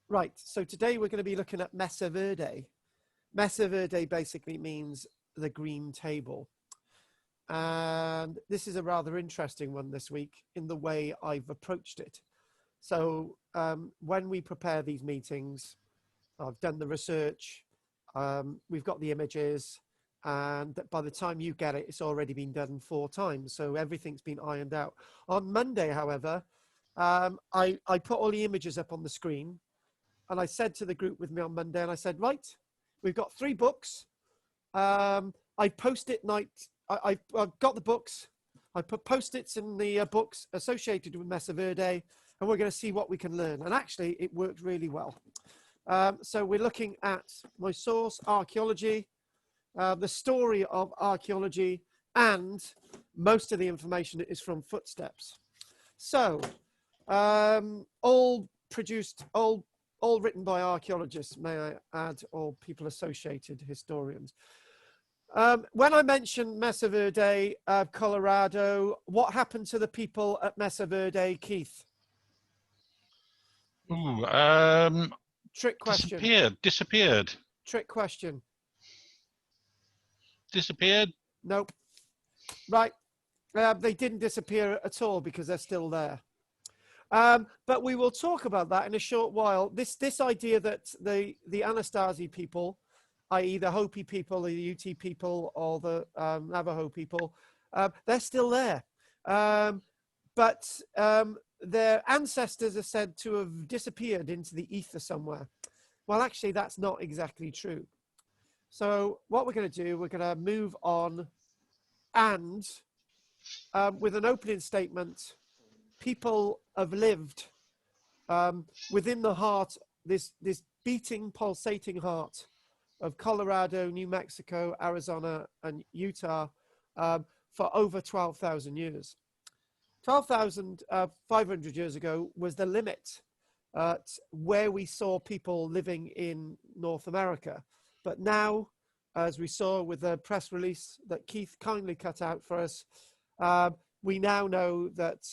Right, so today we're going to be looking at Mesa Verde. Mesa Verde basically means the green table. And this is a rather interesting one this week in the way I've approached it. So when we prepare these meetings, I've done the research, we've got the images, and by the time you get it, it's already been done 4 times. So everything's been ironed out. On Monday, however, I put all the images up on the screen. And I said to the group with me on Monday, and I said, right, we've got 3 books. I post-it night. I've got the books. I put post-its in the books associated with Mesa Verde, and we're going to see what we can learn. And actually, it worked really well. So we're looking at my source, archaeology, the story of archaeology, and most of the information is from footsteps. So all written by archaeologists, may I add, or people associated, historians. When I mentioned Mesa Verde, Colorado, what happened to the people at Mesa Verde, Keith? Ooh, Trick question. Disappeared. Trick question. Disappeared? Nope. Right. They didn't disappear at all because they're still there. But we will talk about that in a short while. This idea that the Anasazi people, i.e. the Hopi people, the Ute people, or the Navajo people, they're still there. But their ancestors are said to have disappeared into the ether somewhere. Well, actually, that's not exactly true. So what we're going to do, we're going to move on, and with an opening statement, people have lived within the heart, this beating, pulsating heart of Colorado, New Mexico, Arizona, and Utah for over 12,000 years. 12,500 years ago was the limit where we saw people living in North America. But now, as we saw with the press release that Keith kindly cut out for us, we now know that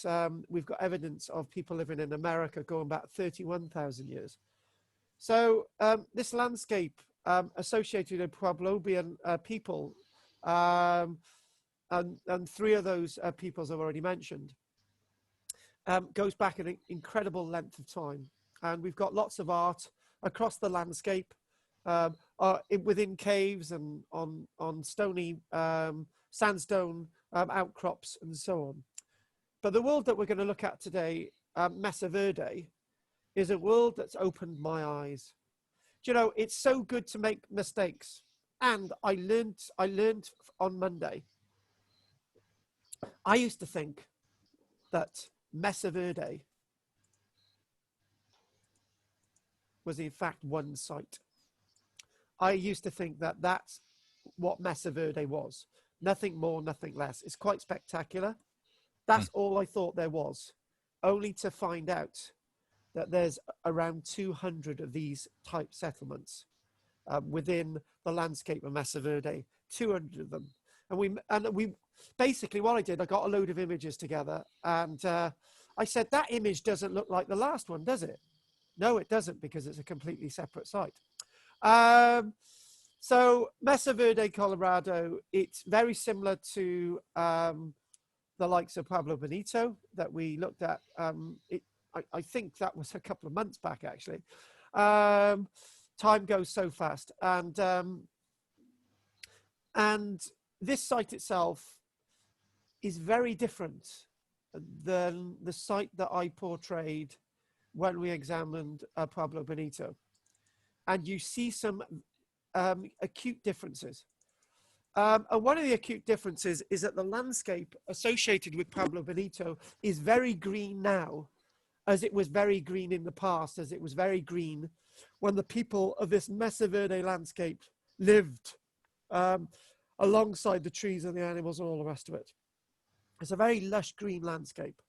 we've got evidence of people living in America going back 31,000 years. So this landscape associated with Puebloan people, and 3 of those peoples I've already mentioned, goes back an incredible length of time. And we've got lots of art across the landscape, within caves and on stony sandstone outcrops and so on. But the world that we're going to look at today, Mesa Verde, is a world that's opened my eyes. Do you know, it's so good to make mistakes. And I learned on Monday, I used to think that Mesa Verde was in fact one site. I used to think that that's what Mesa Verde was. Nothing more, nothing less. It's quite spectacular. That's all I thought there was, only to find out that there's around 200 of these type settlements within the landscape of Mesa Verde, 200 of them. And we basically, what I did, I got a load of images together, and I said, that image doesn't look like the last one, does it? No, it doesn't, because it's a completely separate site. So Mesa Verde, Colorado, it's very similar to the likes of Pueblo Bonito that we looked at. I think that was a couple of months back, actually. Time goes so fast. And this site itself is very different than the site that I portrayed when we examined Pueblo Bonito. And you see some acute differences. And one of the acute differences is that the landscape associated with Pueblo Bonito is very green now, as it was very green in the past, as it was very green when the people of this Mesa Verde landscape lived alongside the trees and the animals and all the rest of it. It's a very lush green landscape.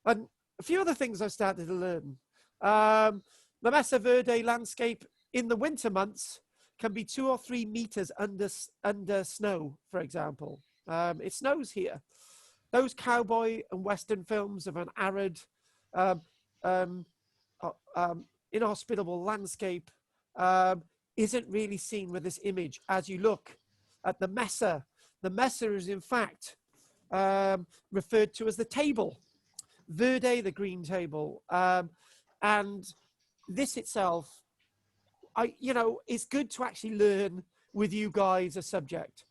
And a few other things I've started to learn. The Mesa Verde landscape in the winter months can be 2 or 3 meters under snow, for example. It snows here. Those cowboy and Western films of an arid inhospitable landscape isn't really seen with this image. As you look at the Mesa is in fact referred to as the table, Verde, the green table. And this itself, it's good to actually learn with you guys a subject.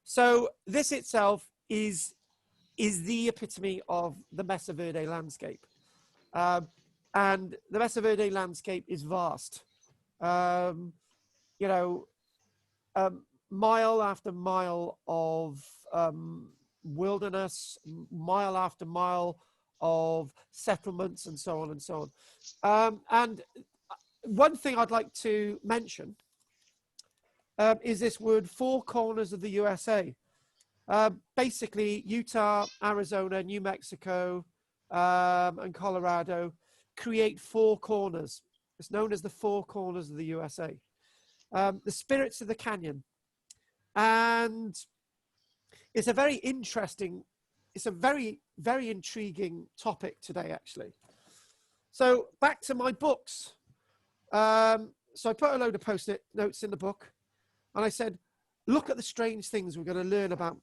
So this itself is the epitome of the Mesa Verde landscape. And the Mesa Verde landscape is vast. Mile after mile of wilderness, mile after mile of settlements, and so on and so on. And one thing I'd like to mention is this word, four corners of the USA. Basically, Utah, Arizona, New Mexico, and Colorado create four corners. It's known as the four corners of the USA. The spirits of the canyon. And it's a very interesting, it's a very, very intriguing topic today, actually. So back to my books. So I put a load of post-it notes in the book, and I said, look at the strange things we're going to learn about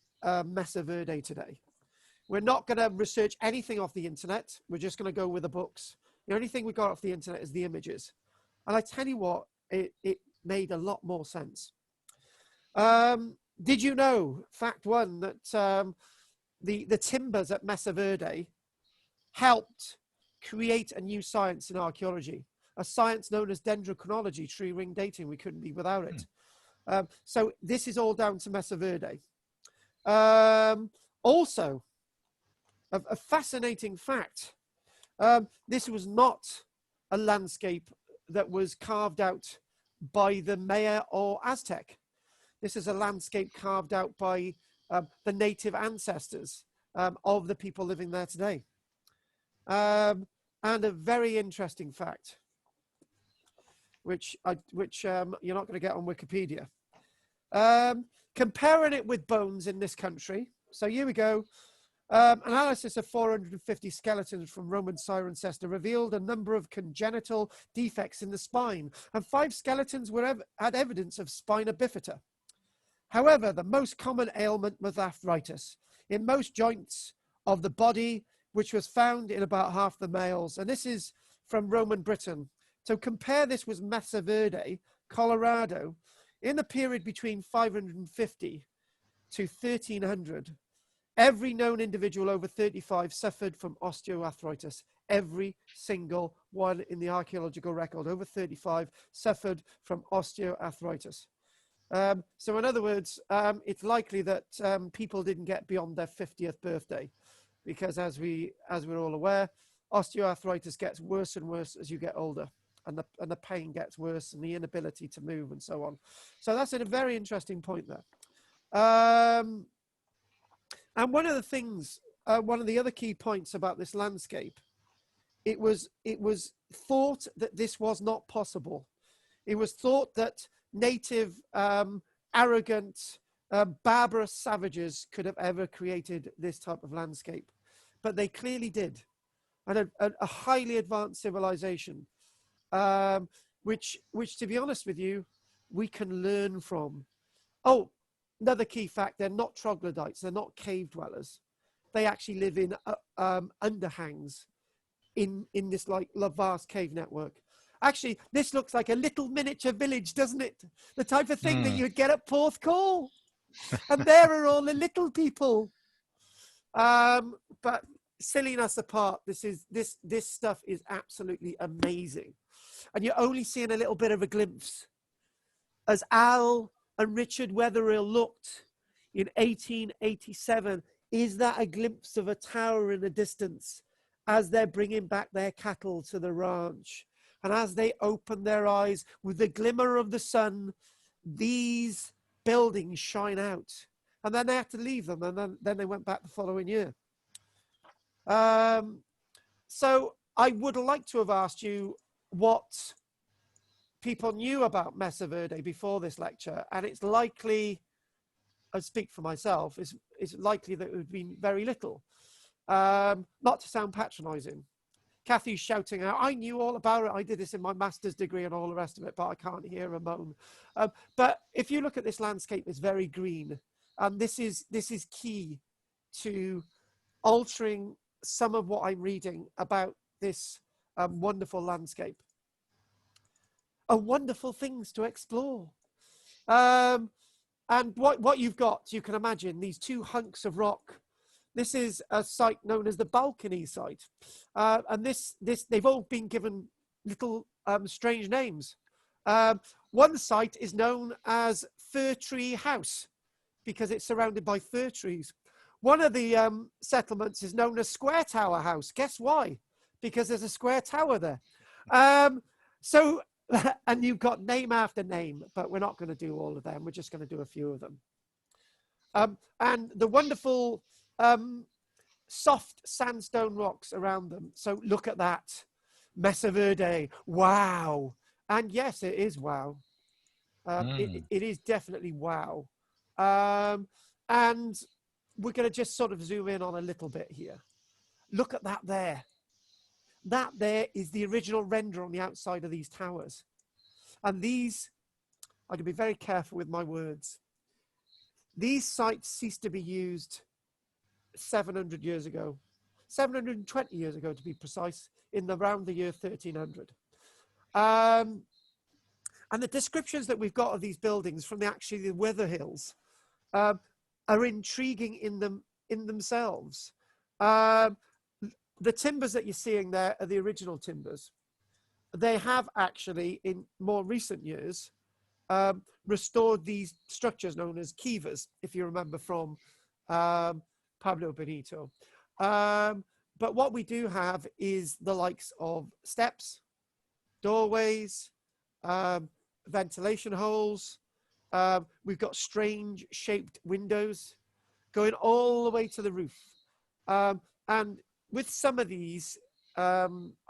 Mesa Verde today. We're not going to research anything off the internet. We're just going to go with the books. The only thing we got off the internet is the images. And I tell you what, it made a lot more sense. Did you know, fact one, that the timbers at Mesa Verde helped create a new science in archaeology, a science known as dendrochronology, tree ring dating? We couldn't be without it. So this is all down to Mesa Verde. Also, a fascinating fact, this was not a landscape that was carved out by the Maya or Aztec. This is a landscape carved out by the native ancestors of the people living there today. And a very interesting fact, which you're not going to get on Wikipedia. Comparing it with bones in this country. So here we go. Analysis of 450 skeletons from Roman ancestor revealed a number of congenital defects in the spine, and 5 skeletons had evidence of spina bifida. However, the most common ailment was arthritis in most joints of the body, which was found in about half the males. And this is from Roman Britain. So compare this with Mesa Verde, Colorado. In the period between 550 to 1300, every known individual over 35 suffered from osteoarthritis. Every single one in the archaeological record over 35 suffered from osteoarthritis. So in other words, it's likely that people didn't get beyond their 50th birthday, because as we're all aware, osteoarthritis gets worse and worse as you get older, and the pain gets worse, and the inability to move, and so on. So that's a very interesting point there. And one of the things, one of the other key points about this landscape, it was thought that this was not possible. It was thought that native, arrogant, barbarous savages could have ever created this type of landscape, but they clearly did. And a highly advanced civilization, which to be honest with you, we can learn from. Oh, another key fact, they're not troglodytes, they're not cave dwellers. They actually live in underhangs in this like vast cave network. Actually, this looks like a little miniature village, doesn't it? The type of thing that you'd get at Porthcawl. And there are all the little people. But silliness apart, this stuff is absolutely amazing. And you're only seeing a little bit of a glimpse. As Al and Richard Wetherill looked in 1887, is that a glimpse of a tower in the distance as they're bringing back their cattle to the ranch? And as they open their eyes with the glimmer of the sun, these buildings shine out. And then they had to leave them, and then they went back the following year. So I would like to have asked you what people knew about Mesa Verde before this lecture, and it's likely, I speak for myself, it's likely that it would be very little. Not to sound patronizing, Kathy's shouting out, I knew all about it. I did this in my master's degree and all the rest of it, but I can't hear a moan. But if you look at this landscape, it's very green. And this is key to altering some of what I'm reading about this wonderful landscape. Wonderful things to explore. And what you've got, you can imagine, these two hunks of rock. This is a site known as the balcony site. And they've all been given little strange names. One site is known as Fortified House because it's surrounded by fir trees. One of the settlements is known as Square Tower House. Guess why? Because there's a square tower there. And you've got name after name, but we're not going to do all of them. We're just going to do a few of them. And the wonderful soft sandstone rocks around them. So look at that. Mesa Verde. Wow. And yes, it is wow. It is definitely wow. And we're going to just sort of zoom in on a little bit here. Look at that there. That there is the original render on the outside of these towers. And these, I can be very careful with my words. These sites ceased to be used 700 years ago, 720 years ago to be precise, around the year 1300. And the descriptions that we've got of these buildings from the weather hills are intriguing in themselves. The timbers that you're seeing there are the original timbers. They have actually, in more recent years, restored these structures known as kivas, if you remember from Pablo Benito. But what we do have is the likes of steps, doorways, ventilation holes. We've got strange shaped windows going all the way to the roof. And with some of these, I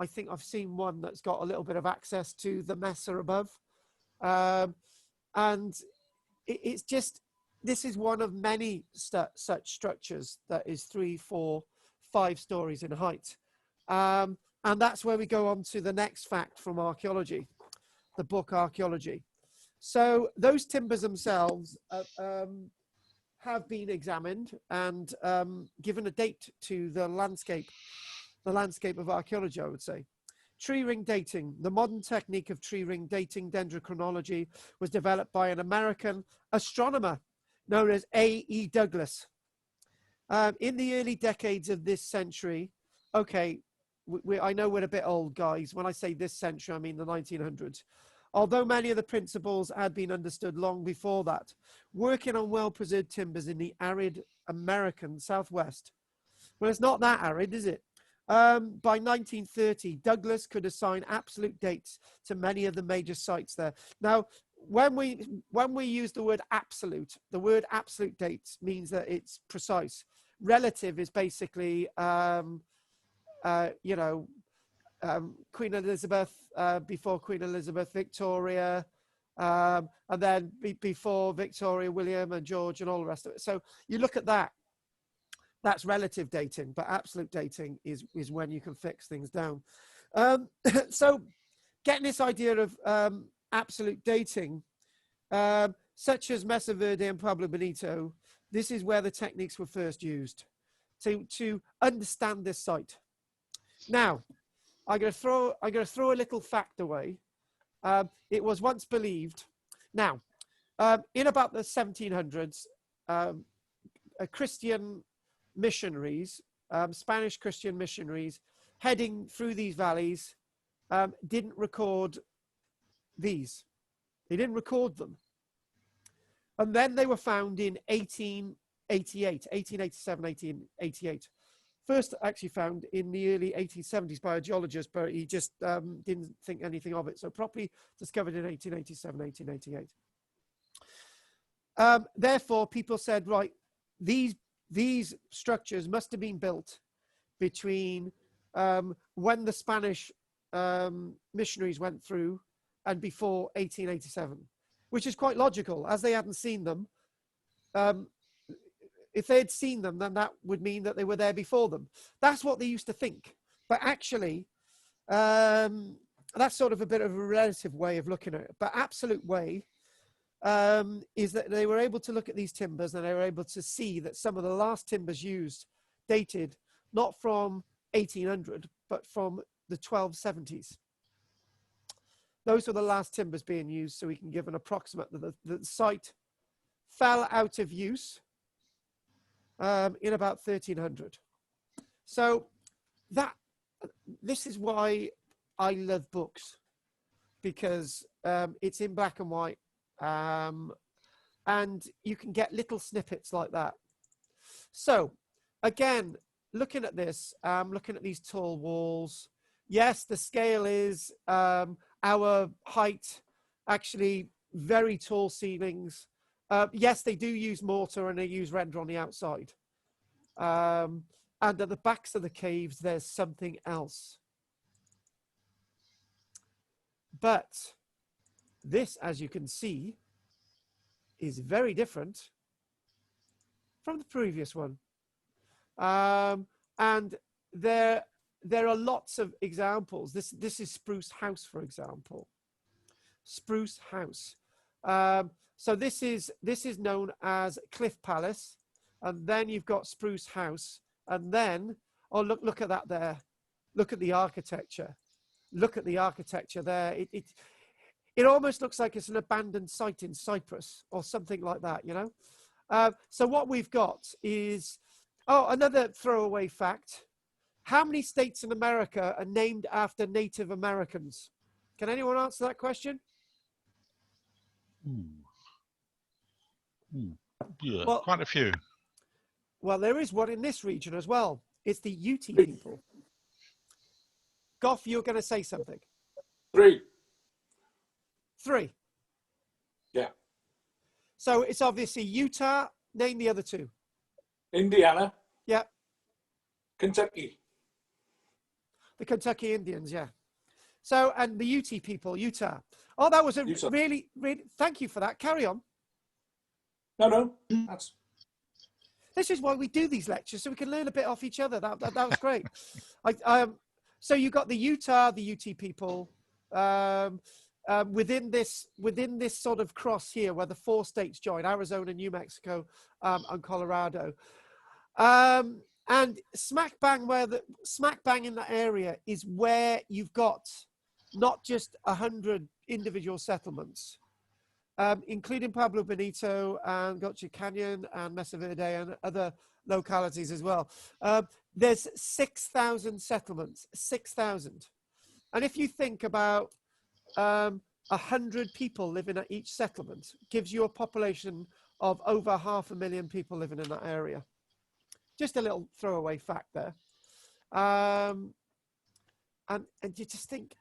think I've seen one that's got a little bit of access to the mesa above. And it's just, this is one of many such structures that is 3, 4, 5 stories in height. And that's where we go on to the next fact from archaeology, the book Archaeology. So those timbers themselves have been examined and given a date to the landscape of archaeology, I would say. Tree ring dating. The modern technique of tree ring dating, dendrochronology, was developed by an American astronomer known as A.E. Douglas. In the early decades of this century, okay, I know we're a bit old, guys. When I say this century, I mean the 1900s. Although many of the principles had been understood long before that, working on well-preserved timbers in the arid American Southwest. Well, it's not that arid, is it? By 1930, Douglas could assign absolute dates to many of the major sites there. Now, when we use the word absolute dates means that it's precise. Relative is basically, you know, Queen Elizabeth, before Queen Elizabeth, Victoria, and then before Victoria, William and George and all the rest of it. So you look at that. That's relative dating, but absolute dating is when you can fix things down. So getting this idea of absolute dating, such as Mesa Verde and Pablo Benito, this is where the techniques were first used to understand this site. Now, I'm going to throw a little fact away. It was once believed. Now, in about the 1700s, Christian missionaries, Spanish Christian missionaries, heading through these valleys, didn't record these. They didn't record them. And then they were found in 1887, 1888. First actually found in the early 1870s by a geologist, but he just didn't think anything of it. So properly discovered in 1887, 1888. Therefore, people said, right, these structures must have been built between when the Spanish missionaries went through and before 1887, which is quite logical, as they hadn't seen them. If they had seen them, then that would mean that they were there before them. That's what they used to think. But actually, That's sort of a bit of a relative way of looking at it. But absolute way is that they were able to look at these timbers and they were able to see that some of the last timbers used dated not from 1800, but from the 1270s. Those were the last timbers being used, so we can give an approximate that the site fell out of use in about 1300. So this is why I love books, because it's in black and white, and you can get little snippets like that. So again, looking at this, looking at these tall walls, yes, the scale is our height, actually very tall ceilings. Yes, they do use mortar and they use render on the outside. And at the backs of the caves, there's something else. But this, as you can see, is very different from the previous one. And there are lots of examples. This is Spruce House, for example. Spruce House. So this is known as Cliff Palace, and then you've got Spruce House, and then look at that there. Look at the architecture. Look at the architecture there. It almost looks like it's an abandoned site in Cyprus or something like that, you know. So what we've got is another throwaway fact. How many states in America are named after Native Americans? Can anyone answer that question? Yeah, well, quite a few. Well, there is one in this region as well. It's the Ute people. Goff, you're going to say something. Three. Yeah. So it's obviously Utah. Name the other two. Indiana. Yeah. Kentucky. The Kentucky Indians, yeah. So, and the Ute people, Utah. Oh, that was a really, thank you for that. Carry on. No. This is why we do these lectures, so we can learn a bit off each other. That was great. So you got the Utah, the Ute people, within this sort of cross here, where the 4 states join: Arizona, New Mexico, and Colorado. And smack bang in that area is where you've got not just 100 individual settlements, including Pueblo Bonito and Gotcha Canyon and Mesa Verde and other localities as well. There's 6,000 settlements, 6,000. And if you think about 100 people living at each settlement, gives you a population of over 500,000 people living in that area. Just a little throwaway fact there. And you just think,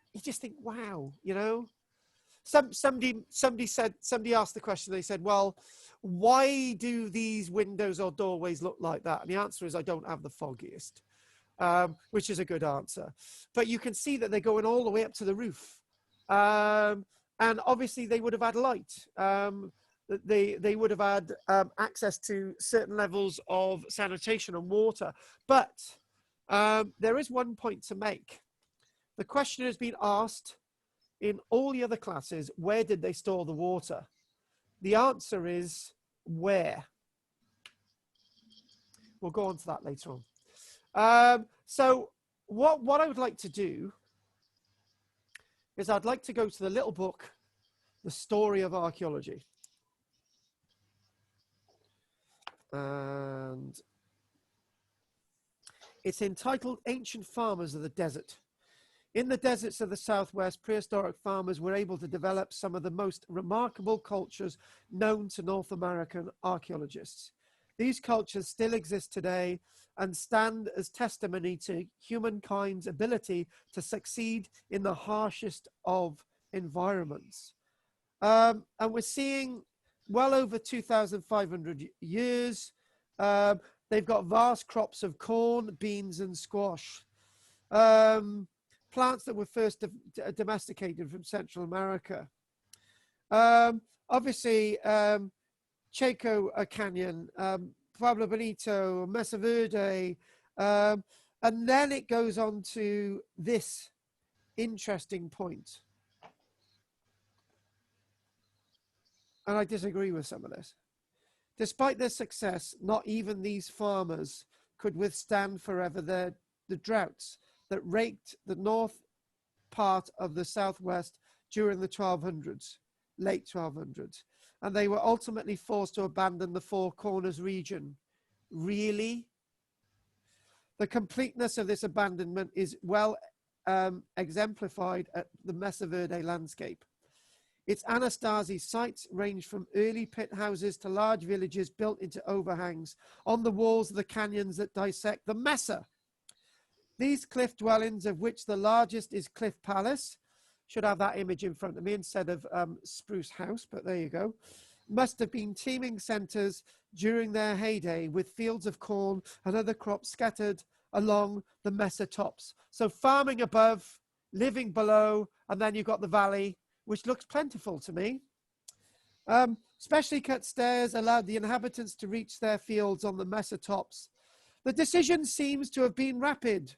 wow, you know. Somebody asked the question. They said, well, why do these windows or doorways look like that? And the answer is, I don't have the foggiest, which is a good answer. But you can see that they're going all the way up to the roof. And obviously they would have had light. They would have had access to certain levels of sanitation and water. But there is one point to make. The question has been asked in all the other classes, where did they store the water? The answer is where. We'll go on to that later on. So what I would like to do is I'd like to go to the little book, The Story of Archaeology. And it's entitled Ancient Farmers of the Desert. In the deserts of the Southwest, prehistoric farmers were able to develop some of the most remarkable cultures known to North American archaeologists. These cultures still exist today and stand as testimony to humankind's ability to succeed in the harshest of environments. And we're seeing well over 2,500 years. They've got vast crops of corn, beans, and squash. Plants that were first domesticated from Central America. Obviously, Chaco Canyon, Pueblo Bonito, Mesa Verde, and then it goes on to this interesting point. And I disagree with some of this. Despite their success, not even these farmers could withstand forever the droughts that raked the north part of the southwest during the 1200s, late 1200s. And they were ultimately forced to abandon the Four Corners region. Really? The completeness of this abandonment is well exemplified at the Mesa Verde landscape. Its Anastasi sites range from early pit houses to large villages built into overhangs on the walls of the canyons that dissect the Mesa. These cliff dwellings, of which the largest is Cliff Palace, should have that image in front of me instead of Spruce House, but there you go, must have been teeming centres during their heyday with fields of corn and other crops scattered along the Mesa tops. So farming above, living below, and then you've got the valley, which looks plentiful to me. Specially cut stairs allowed the inhabitants to reach their fields on the Mesa tops. The decision seems to have been rapid,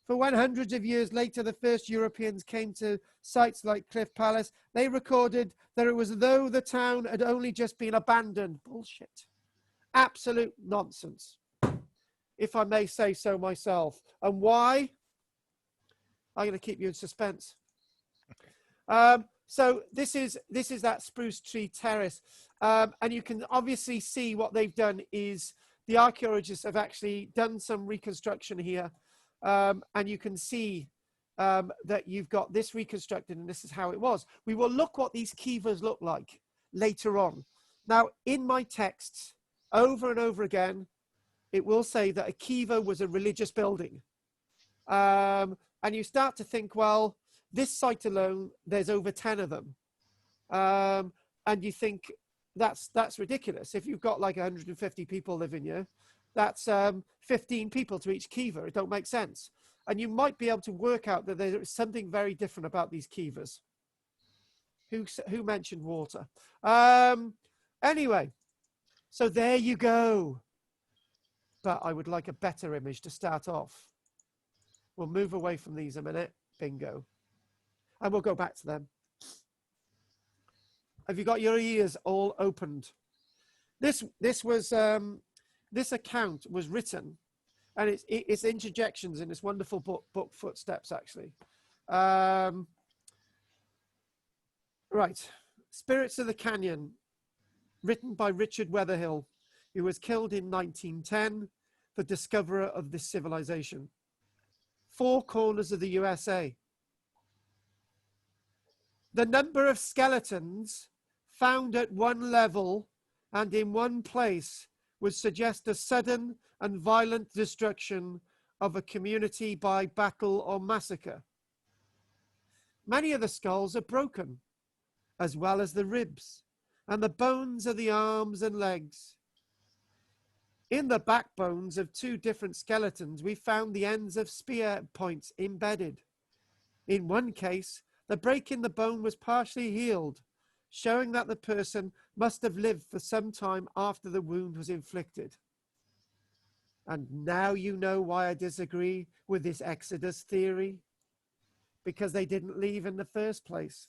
for when hundreds of years later the first Europeans came to sites like Cliff Palace, they recorded that it was as though the town had only just been abandoned. Bullshit. Absolute nonsense, if I may say so myself. And why? I'm going to keep you in suspense. So this is that spruce tree terrace, and you can obviously see what they've done is the archaeologists have actually done some reconstruction here, and you can see that you've got this reconstructed, and this is how it was. We will look what these kivas look like later on. Now, in my texts, over and over again, it will say that a kiva was a religious building, and you start to think, well, this site alone, there's over 10 of them. And you think that's ridiculous. If you've got like 150 people living here, that's 15 people to each kiva. It don't make sense. And you might be able to work out that there's something very different about these kivas. Who mentioned water? Anyway, so there you go. But I would like a better image to start off. We'll move away from these a minute. Bingo. And we'll go back to them. Have you got your ears all opened? This account was written, and it's interjections in this wonderful book Footsteps, actually. Right, Spirits of the Canyon, written by Richard Weatherhill, who was killed in 1910, the discoverer of this civilization. Four Corners of the USA. The number of skeletons found at one level and in one place would suggest a sudden and violent destruction of a community by battle or massacre. Many of the skulls are broken, as well as the ribs and the bones of the arms and legs. In the backbones of two different skeletons, we found the ends of spear points embedded. In one case, the break in the bone was partially healed, showing that the person must have lived for some time after the wound was inflicted. And now you know why I disagree with this Exodus theory, because they didn't leave in the first place.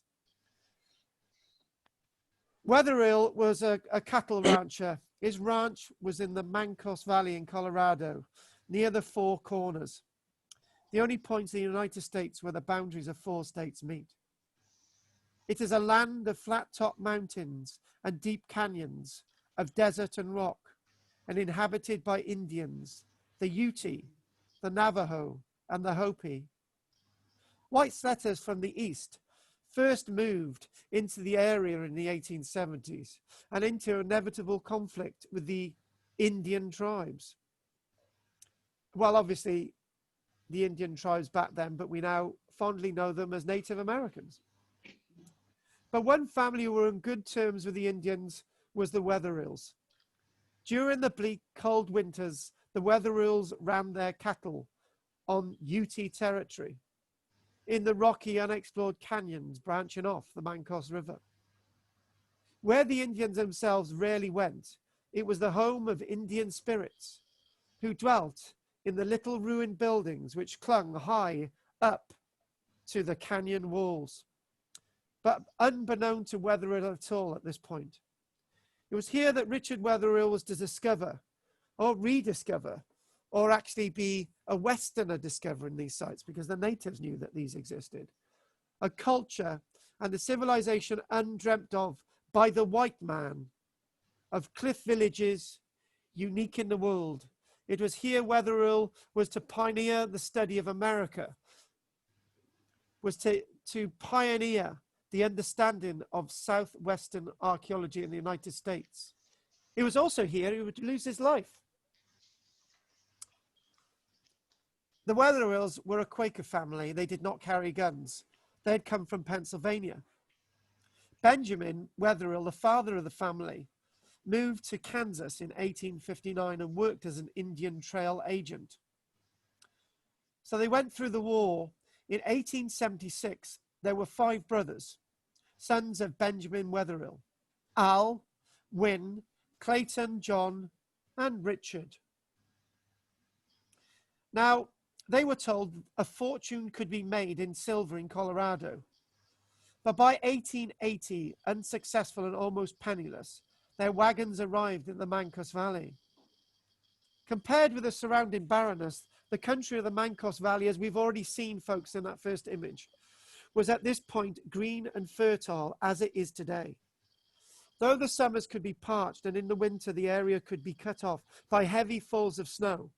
Weatherill was a cattle rancher. His ranch was in the Mancos Valley in Colorado, near the Four Corners, the only point in the United States where the boundaries of 4 states meet. It is a land of flat-top mountains and deep canyons, of desert and rock, and inhabited by Indians, the Ute, the Navajo, and the Hopi. White settlers from the east first moved into the area in the 1870s and into inevitable conflict with the Indian tribes. Well, obviously, the Indian tribes back then, but we now fondly know them as Native Americans. But one family who were on good terms with the Indians was the Weatherills. During the bleak, cold winters, the Weatherills ran their cattle on Ute territory, in the rocky, unexplored canyons branching off the Mancos River. Where the Indians themselves rarely went, it was the home of Indian spirits who dwelt in the little ruined buildings which clung high up to the canyon walls, but unbeknown to Wetherill at all at this point. It was here that Richard Wetherill was to discover or rediscover, or actually be a Westerner discovering these sites, because the natives knew that these existed. A culture and a civilization undreamt of by the white man, of cliff villages, unique in the world. It was here Wetherill was to pioneer the study of America, was to pioneer the understanding of southwestern archaeology in the United States. It was also here he would lose his life. The Wetherills were a Quaker family. They did not carry guns. They had come from Pennsylvania. Benjamin Wetherill, the father of the family, moved to Kansas in 1859 and worked as an Indian Trail agent. So they went through the war. In 1876, there were 5 brothers, sons of Benjamin Wetherill: Al, Wynne, Clayton, John, and Richard. Now, they were told a fortune could be made in silver in Colorado. But by 1880, unsuccessful and almost penniless, their wagons arrived in the Mancos Valley. Compared with the surrounding barrenness, the country of the Mancos Valley, as we've already seen, folks, in that first image, was at this point green and fertile as it is today. Though the summers could be parched and in the winter the area could be cut off by heavy falls of snow,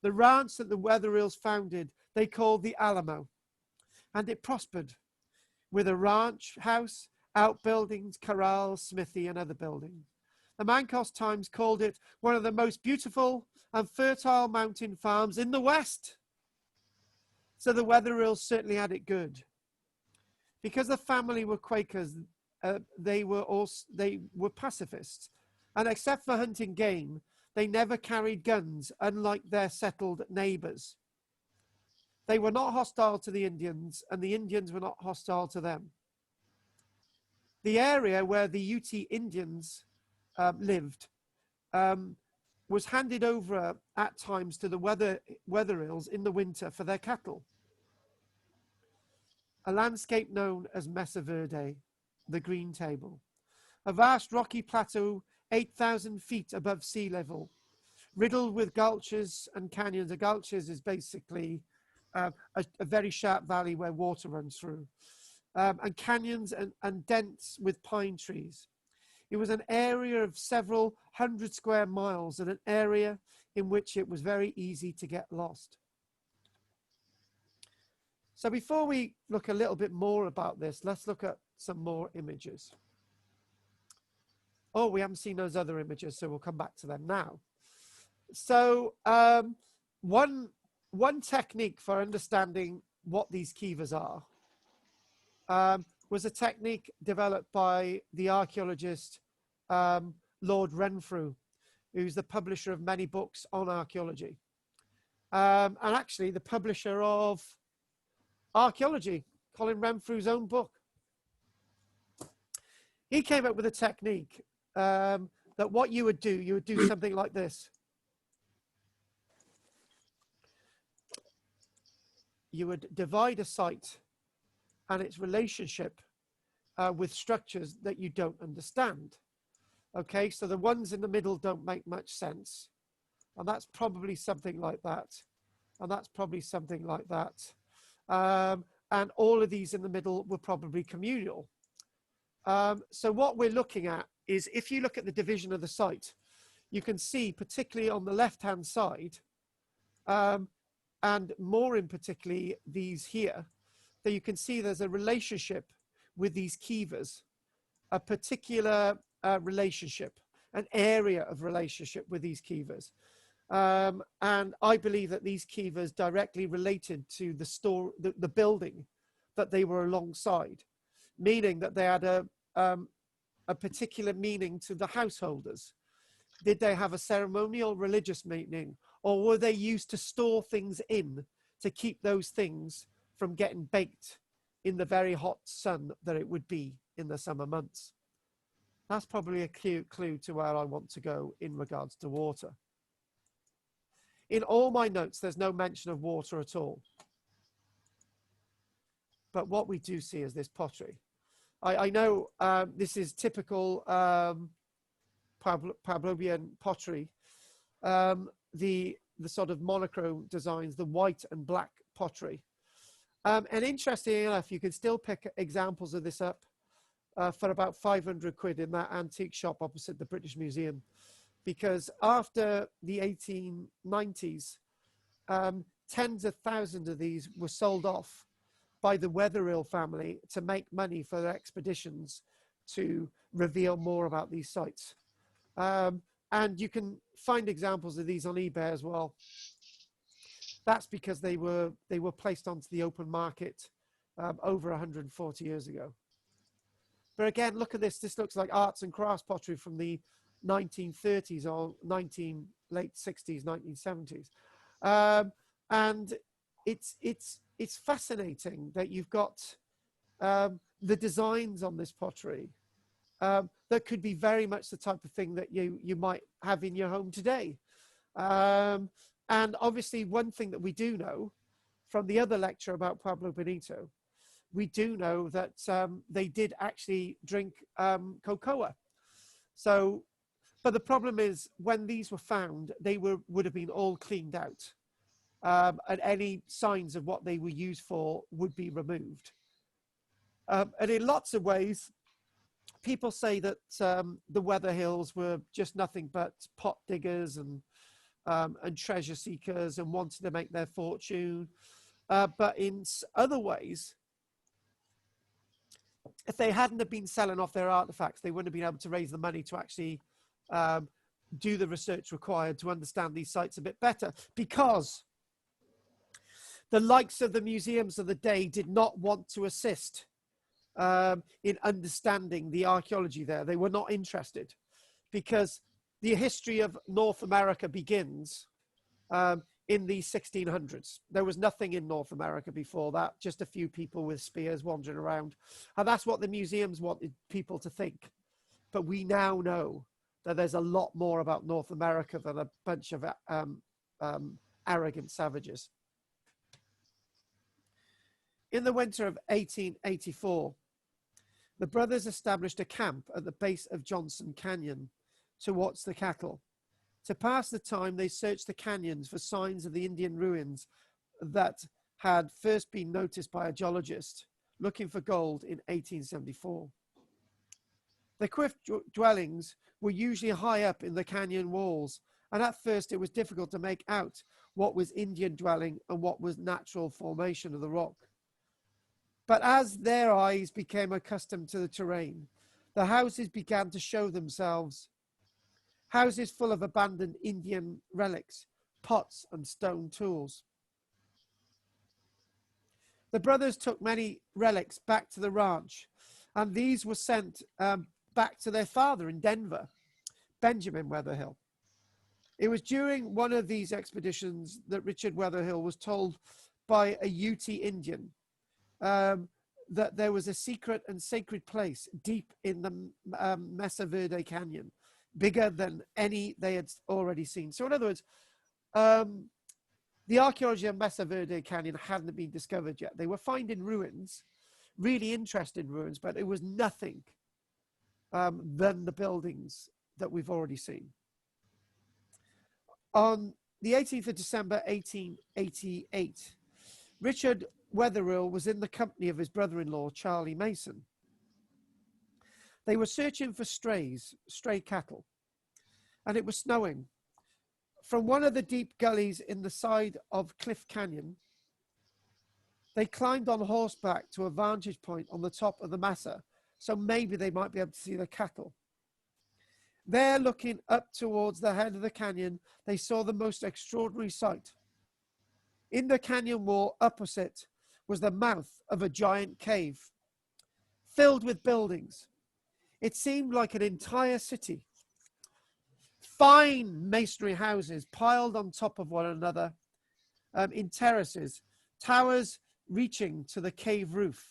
the ranch that the Wetherills founded, they called the Alamo, and it prospered with a ranch house, outbuildings, corrals, smithy, and other buildings. The Mancos Times called it one of the most beautiful and fertile mountain farms in the West. So the Wetherills certainly had it good. Because the family were Quakers, they were pacifists, and except for hunting game, they never carried guns, unlike their settled neighbors. They were not hostile to the Indians, and the Indians were not hostile to them. The area where the Ute Indians lived was handed over at times to the Wetherills in the winter for their cattle. A landscape known as Mesa Verde, the Green Table, a vast rocky plateau 8,000 feet above sea level, riddled with gulches and canyons. A gulches is basically a very sharp valley where water runs through, and canyons and dense with pine trees. It was an area of several hundred square miles and an area in which it was very easy to get lost. So before we look a little bit more about this, let's look at some more images. Oh, we haven't seen those other images, so we'll come back to them now. So one technique for understanding what these kivas are was a technique developed by the archaeologist Lord Renfrew, who's the publisher of many books on archaeology, and actually the publisher of Archaeology, Colin Renfrew's own book. He came up with a technique that what you would do something like this. You would divide a site and its relationship with structures that you don't understand. Okay, so the ones in the middle don't make much sense. And that's probably something like that. And that's probably something like that. And all of these in the middle were probably communal. So what we're looking at is, if you look at the division of the site, you can see, particularly on the left-hand side, and more in particularly these here, that you can see there's a relationship with these kivas, a particular relationship, an area of relationship with these kivas. And I believe that these kivas directly related to the building that they were alongside, meaning that they had a particular meaning to the householders. Did they have a ceremonial religious meaning, or were they used to store things in to keep those things from getting baked in the very hot sun that it would be in the summer months? That's probably a clue to where I want to go in regards to water. In all my notes, there's no mention of water at all. but what we do see is this pottery. I know this is typical Pavlovian pottery. The sort of monochrome designs, the white and black pottery. And interestingly enough, you can still pick examples of this up for about 500 quid in that antique shop opposite the British Museum. Because after the 1890s, tens of thousands of these were sold off by the Wetherill family to make money for their expeditions to reveal more about these sites. And you can find examples of these on eBay as well. That's because they were placed onto the open market over 140 years ago. But again, look at this. This looks like arts and crafts pottery from the 1930s or late 60s, 1970s. And it's fascinating that you've got the designs on this pottery that could be very much the type of thing that you might have in your home today. And obviously, one thing that we do know from the other lecture about Pueblo Bonito, we do know that they did actually drink cocoa. So, but the problem is when these were found, they would have been all cleaned out. And any signs of what they were used for would be removed. And in lots of ways, people say that the Wetherhills were just nothing but pot diggers and treasure seekers and wanted to make their fortune. But in other ways, if they hadn't have been selling off their artifacts, they wouldn't have been able to raise the money to actually do the research required to understand these sites a bit better, because the likes of the museums of the day did not want to assist in understanding the archaeology there. They were not interested, because the history of North America begins in the 1600s. There was nothing in North America before that, just a few people with spears wandering around. And that's what the museums wanted people to think. But we now know that there's a lot more about North America than a bunch of arrogant savages. In the winter of 1884, the brothers established a camp at the base of Johnson Canyon to watch the cattle. To pass the time, they searched the canyons for signs of the Indian ruins that had first been noticed by a geologist looking for gold in 1874. The cliff dwellings were usually high up in the canyon walls, and at first it was difficult to make out what was Indian dwelling and what was natural formation of the rock. But as their eyes became accustomed to the terrain, the houses began to show themselves. Houses full of abandoned Indian relics, pots and stone tools. The brothers took many relics back to the ranch, and these were sent back to their father in Denver, Benjamin Wetherhill. It was during one of these expeditions that Richard Wetherhill was told by a Ute Indian that there was a secret and sacred place deep in the Mesa Verde Canyon, bigger than any they had already seen. So in other words, the archaeology of Mesa Verde Canyon hadn't been discovered yet. They were finding ruins, really interesting ruins, but it was nothing than the buildings that we've already seen. On the 18th of December, 1888, Richard Wetherill was in the company of his brother-in-law, Charlie Mason. They were searching for stray cattle, and it was snowing. From one of the deep gullies in the side of Cliff Canyon, they climbed on horseback to a vantage point on the top of the mesa, so maybe they might be able to see the cattle. There, looking up towards the head of the canyon, they saw the most extraordinary sight. In the canyon wall opposite was the mouth of a giant cave, filled with buildings. It seemed like an entire city. Fine masonry houses piled on top of one another in terraces, towers reaching to the cave roof.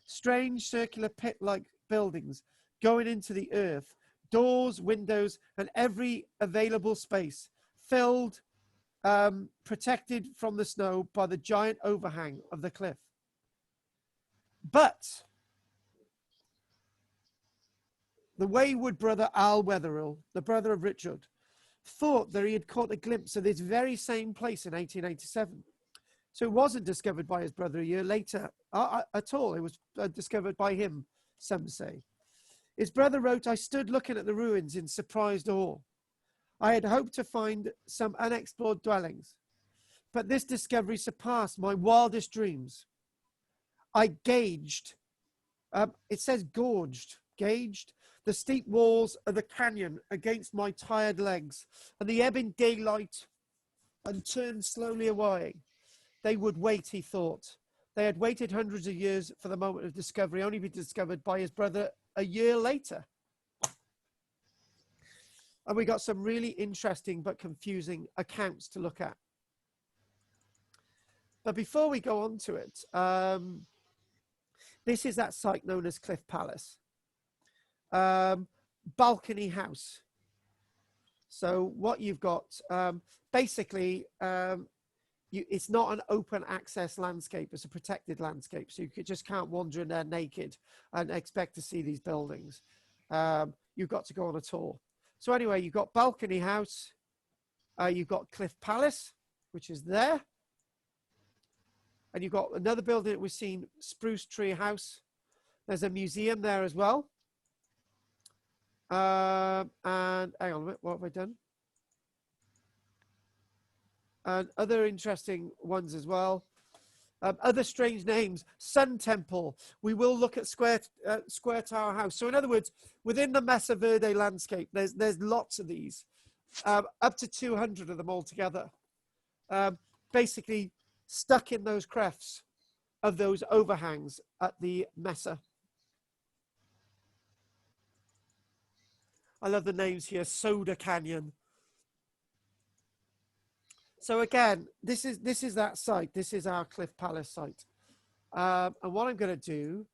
Strange circular pit-like buildings going into the earth, doors, windows, and every available space filled, protected from the snow by the giant overhang of the cliff. But the wayward brother Al Wetherill, the brother of Richard, thought that he had caught a glimpse of this very same place in 1887. So it wasn't discovered by his brother a year later at all. It was discovered by him, some say. His brother wrote, "I stood looking at the ruins in surprised awe. I had hoped to find some unexplored dwellings, but this discovery surpassed my wildest dreams. I gauged," it says gorged, gauged, "the steep walls of the canyon against my tired legs, and the ebbing daylight, and turned slowly away. They would wait," he thought. They had waited hundreds of years for the moment of discovery, only to be discovered by his brother a year later. And we got some really interesting but confusing accounts to look at. But before we go on to it, this is that site known as Cliff Palace. Balcony house. So what you've got, basically, it's not an open access landscape, it's a protected landscape. So you just can't wander in there naked and expect to see these buildings. You've got to go on a tour. So anyway, you've got Balcony House, you've got Cliff Palace, which is there. And you've got another building that we've seen, Spruce Treehouse. There's a museum there as well. And hang on a minute, what have I done? And other interesting ones as well. Other strange names, Sun Temple. We will look at Square Tower House. So in other words, within the Mesa Verde landscape, there's lots of these, up to 200 of them altogether. Basically stuck in those clefts of those overhangs at the Mesa. I love the names here, Soda Canyon. So again, this is that site. This is our Cliff Palace site. And what I'm going to do,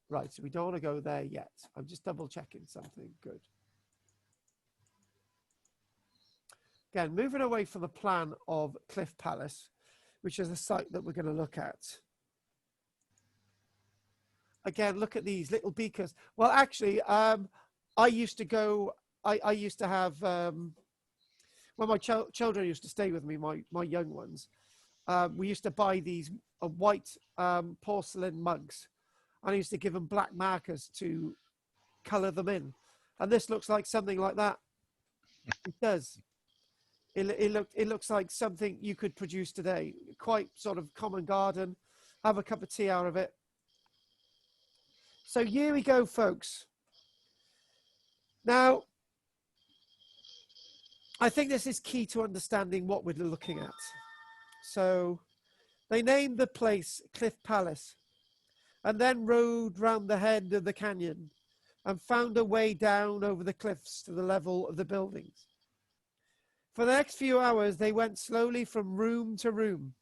right, so we don't want to go there yet. I'm just double checking something. Good. Again, moving away from the plan of Cliff Palace, which is a site that we're going to look at. Again, look at these little beakers. Well, actually, I used to go, I used to have, when my children used to stay with me, my young ones, we used to buy these white porcelain mugs. And I used to give them black markers to color them in. And this looks like something like that. It does. It looks like something you could produce today. Quite sort of common garden. Have a cup of tea out of it. So here we go, folks. Now, I think this is key to understanding what we're looking at. So they named the place Cliff Palace and then rode round the head of the canyon and found a way down over the cliffs to the level of the buildings. For the next few hours, they went slowly from room to room.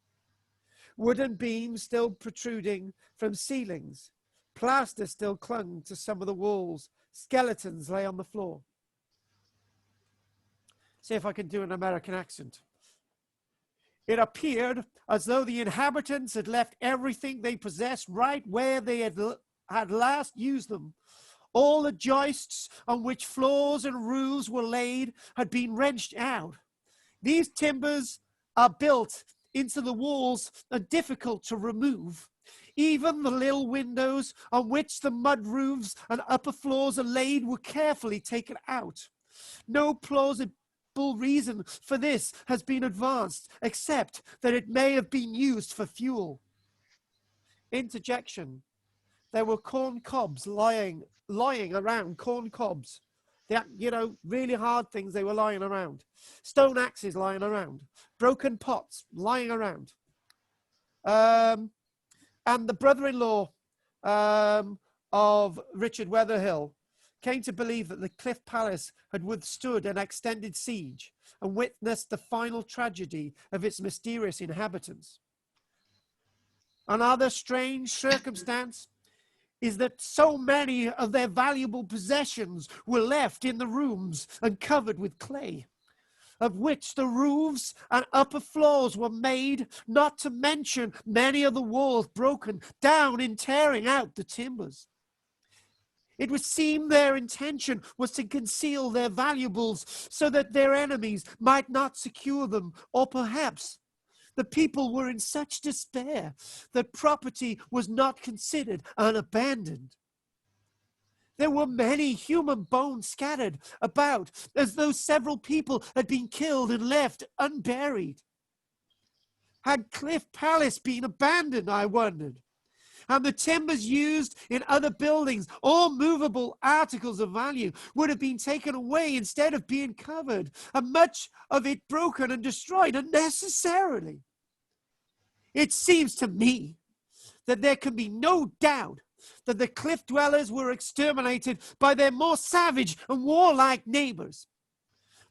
Wooden beams still protruding from ceilings. Plaster still clung to some of the walls. Skeletons lay on the floor. See if I can do an American accent. It appeared as though the inhabitants had left everything they possessed right where they had last used them. All the joists on which floors and roofs were laid had been wrenched out. These timbers are built into the walls and difficult to remove. Even the little windows on which the mud roofs and upper floors are laid were carefully taken out. No plausible reason for this has been advanced, except that it may have been used for fuel. Interjection. There were corn cobs lying around, corn cobs. Really hard things, they were lying around. Stone axes lying around. Broken pots lying around. And the brother-in-law of Richard Weatherhill came to believe that the Cliff Palace had withstood an extended siege and witnessed the final tragedy of its mysterious inhabitants. Another strange circumstance is that so many of their valuable possessions were left in the rooms and covered with clay. of which the roofs and upper floors were made, not to mention many of the walls broken down in tearing out the timbers. It would seem their intention was to conceal their valuables so that their enemies might not secure them, or perhaps the people were in such despair that property was not considered and abandoned. There were many human bones scattered about, as though several people had been killed and left unburied. Had Cliff Palace been abandoned, I wondered, and the timbers used in other buildings, all movable articles of value, would have been taken away instead of being covered, and much of it broken and destroyed unnecessarily. It seems to me that there can be no doubt that the cliff dwellers were exterminated by their more savage and warlike neighbors.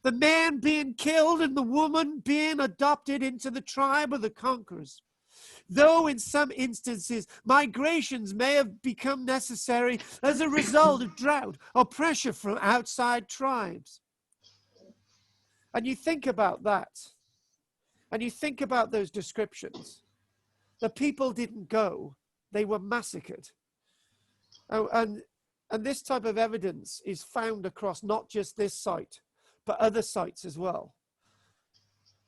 The man being killed and the woman being adopted into the tribe of the conquerors. Though in some instances migrations may have become necessary as a result of drought or pressure from outside tribes. And you think about that, and you think about those descriptions. The people didn't go, they were massacred. Oh, and this type of evidence is found across not just this site, but other sites as well.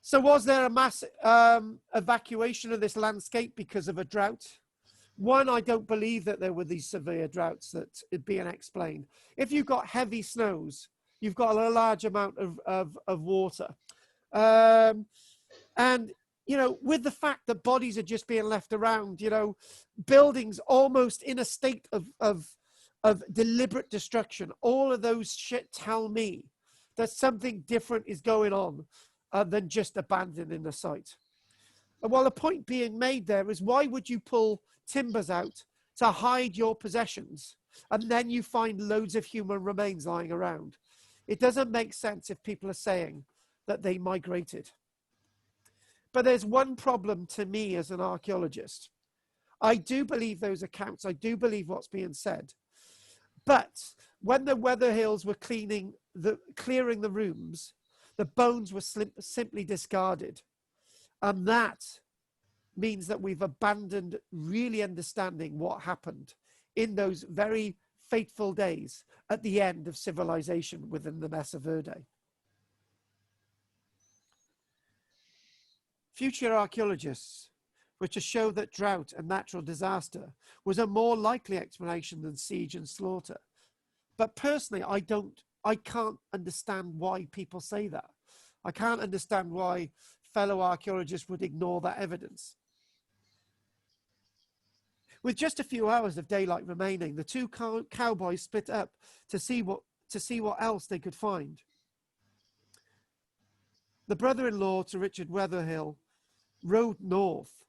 So was there a mass evacuation of this landscape because of a drought? One, I don't believe that there were these severe droughts that are being explained. If you've got heavy snows, you've got a large amount of water. And, you know, with the fact that bodies are just being left around, you know, buildings almost in a state of deliberate destruction, all of those shit tell me that something different is going on than just abandoning the site. And while the point being made there is, why would you pull timbers out to hide your possessions and then you find loads of human remains lying around? It doesn't make sense if people are saying that they migrated. But there's one problem to me as an archaeologist. I do believe those accounts. I do believe what's being said. But when the Weatherhills were clearing the rooms, the bones were simply discarded. And that means that we've abandoned really understanding what happened in those very fateful days at the end of civilization within the Mesa Verde. Future archaeologists were to show that drought and natural disaster was a more likely explanation than siege and slaughter. But personally, I can't understand why people say that. I can't understand why fellow archaeologists would ignore that evidence. With just a few hours of daylight remaining, the two cowboys split up to see what else they could find. The brother-in-law to Richard Weatherhill rode north,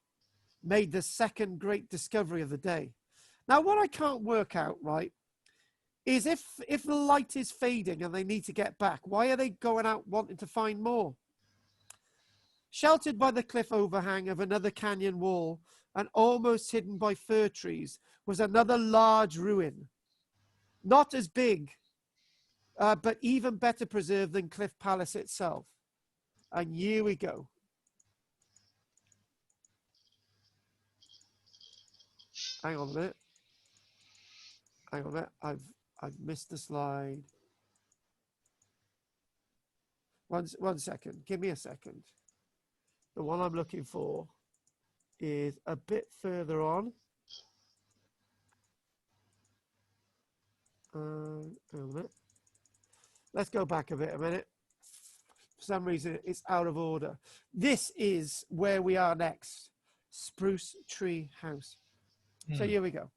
made the second great discovery of the day. Now, what I can't work out, right, is if the light is fading and they need to get back, why are they going out wanting to find more? Sheltered by the cliff overhang of another canyon wall and almost hidden by fir trees was another large ruin. Not as big, but even better preserved than Cliff Palace itself. And here we go. Hang on a minute. Hang on a minute. I've missed the slide. One second. Give me a second. The one I'm looking for is a bit further on. Hang on a minute. Let's go back a minute. For some reason, it's out of order. This is where we are next. Spruce Treehouse. So here we go.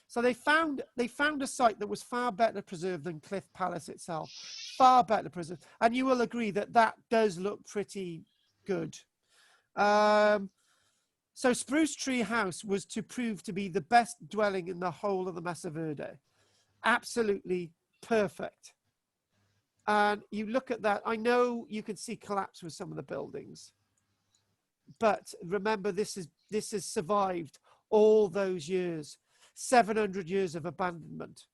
So they found a site that was far better preserved than Cliff Palace itself. Far better preserved. And you will agree that that does look pretty good. So Spruce Treehouse was to prove to be the best dwelling in the whole of the Mesa Verde. Absolutely perfect. And you look at that, I know you can see collapse with some of the buildings. But remember, this has survived all those years, 700 years of abandonment.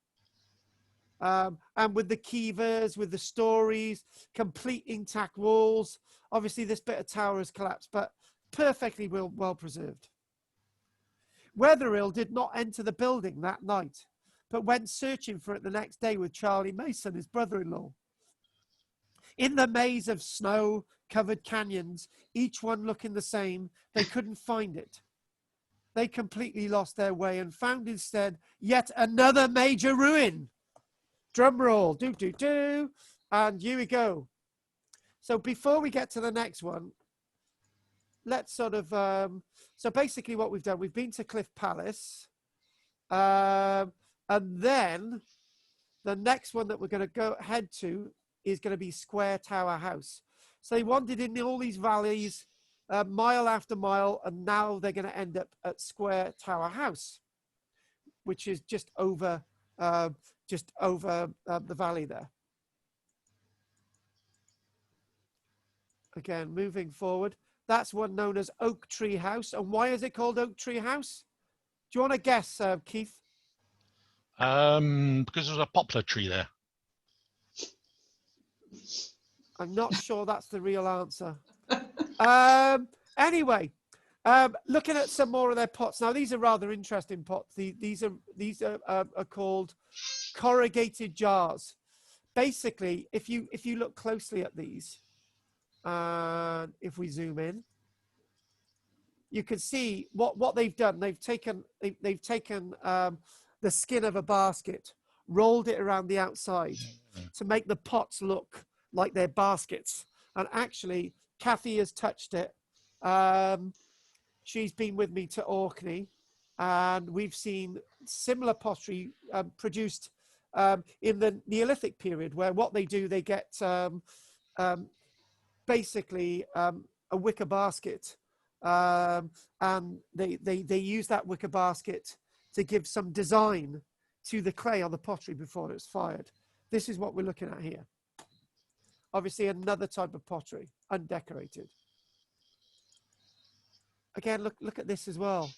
And with the keevers, with the stories, complete intact walls. Obviously, this bit of tower has collapsed, but perfectly well preserved. Wetherill did not enter the building that night, but went searching for it the next day with Charlie Mason, his brother-in-law. In the maze of snow-covered canyons, each one looking the same, they couldn't find it. They completely lost their way and found instead yet another major ruin. Drum roll, do, do, do. And here we go. So before we get to the next one, let's sort of, so basically what we've done, we've been to Cliff Palace. And then the next one that we're going to head to is going to be Square Tower House. So they wandered in all these valleys, mile after mile, and now they're going to end up at Square Tower House, which is just over the valley there. Again, moving forward, that's one known as Oak Tree House. And why is it called Oak Tree House? Do you want to guess, Keith? Because there's a poplar tree there. I'm not sure that's the real answer. Anyway, looking at some more of their pots. Now, these are rather interesting pots. These are called corrugated jars. Basically, if you look closely at these, if we zoom in, you can see what they've done. They've taken the skin of a basket, rolled it around the outside to make the pots look like they're baskets. And actually, Kathy has touched it. She's been with me to Orkney, and we've seen similar pottery produced in the Neolithic period, where what they do, they get basically a wicker basket, and they use that wicker basket to give some design to the clay on the pottery before it's fired. This is what we're looking at here. Obviously, another type of pottery, undecorated. Again, look at this as well.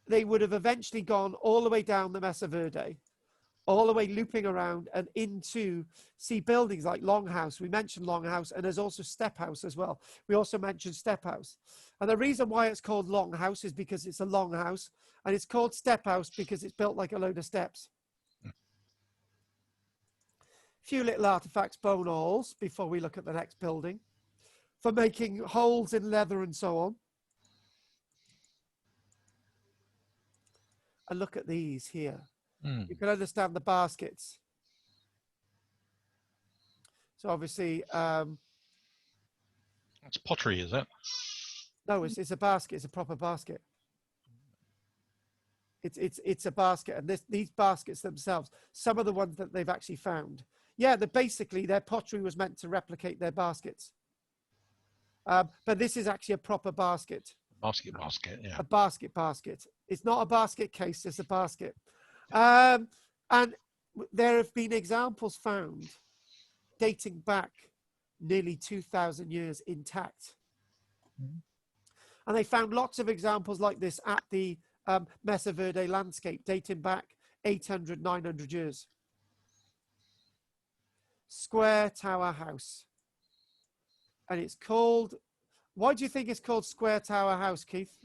They would have eventually gone all the way down the Mesa Verde, all the way looping around and into, see, buildings like Longhouse. We mentioned Longhouse, and there's also Step House as well. We also mentioned Step House. And the reason why it's called Longhouse is because it's a long house, and it's called Step House because it's built like a load of steps. Few little artifacts, bone awls, before we look at the next building, for making holes in leather and so on. And look at these here. You can understand the baskets. So obviously, It's pottery, is it? no, it's a basket. It's a proper basket. It's a basket, and these baskets themselves, some of the ones that they've actually found, yeah, basically their pottery was meant to replicate their baskets. But this is actually a proper basket. Basket, yeah. A basket. It's not a basket case, it's a basket. And there have been examples found dating back nearly 2,000 years intact. And they found lots of examples like this at the Mesa Verde landscape dating back 800, 900 years. Square Tower House. And it's called, why do you think it's called Square Tower House, Keith?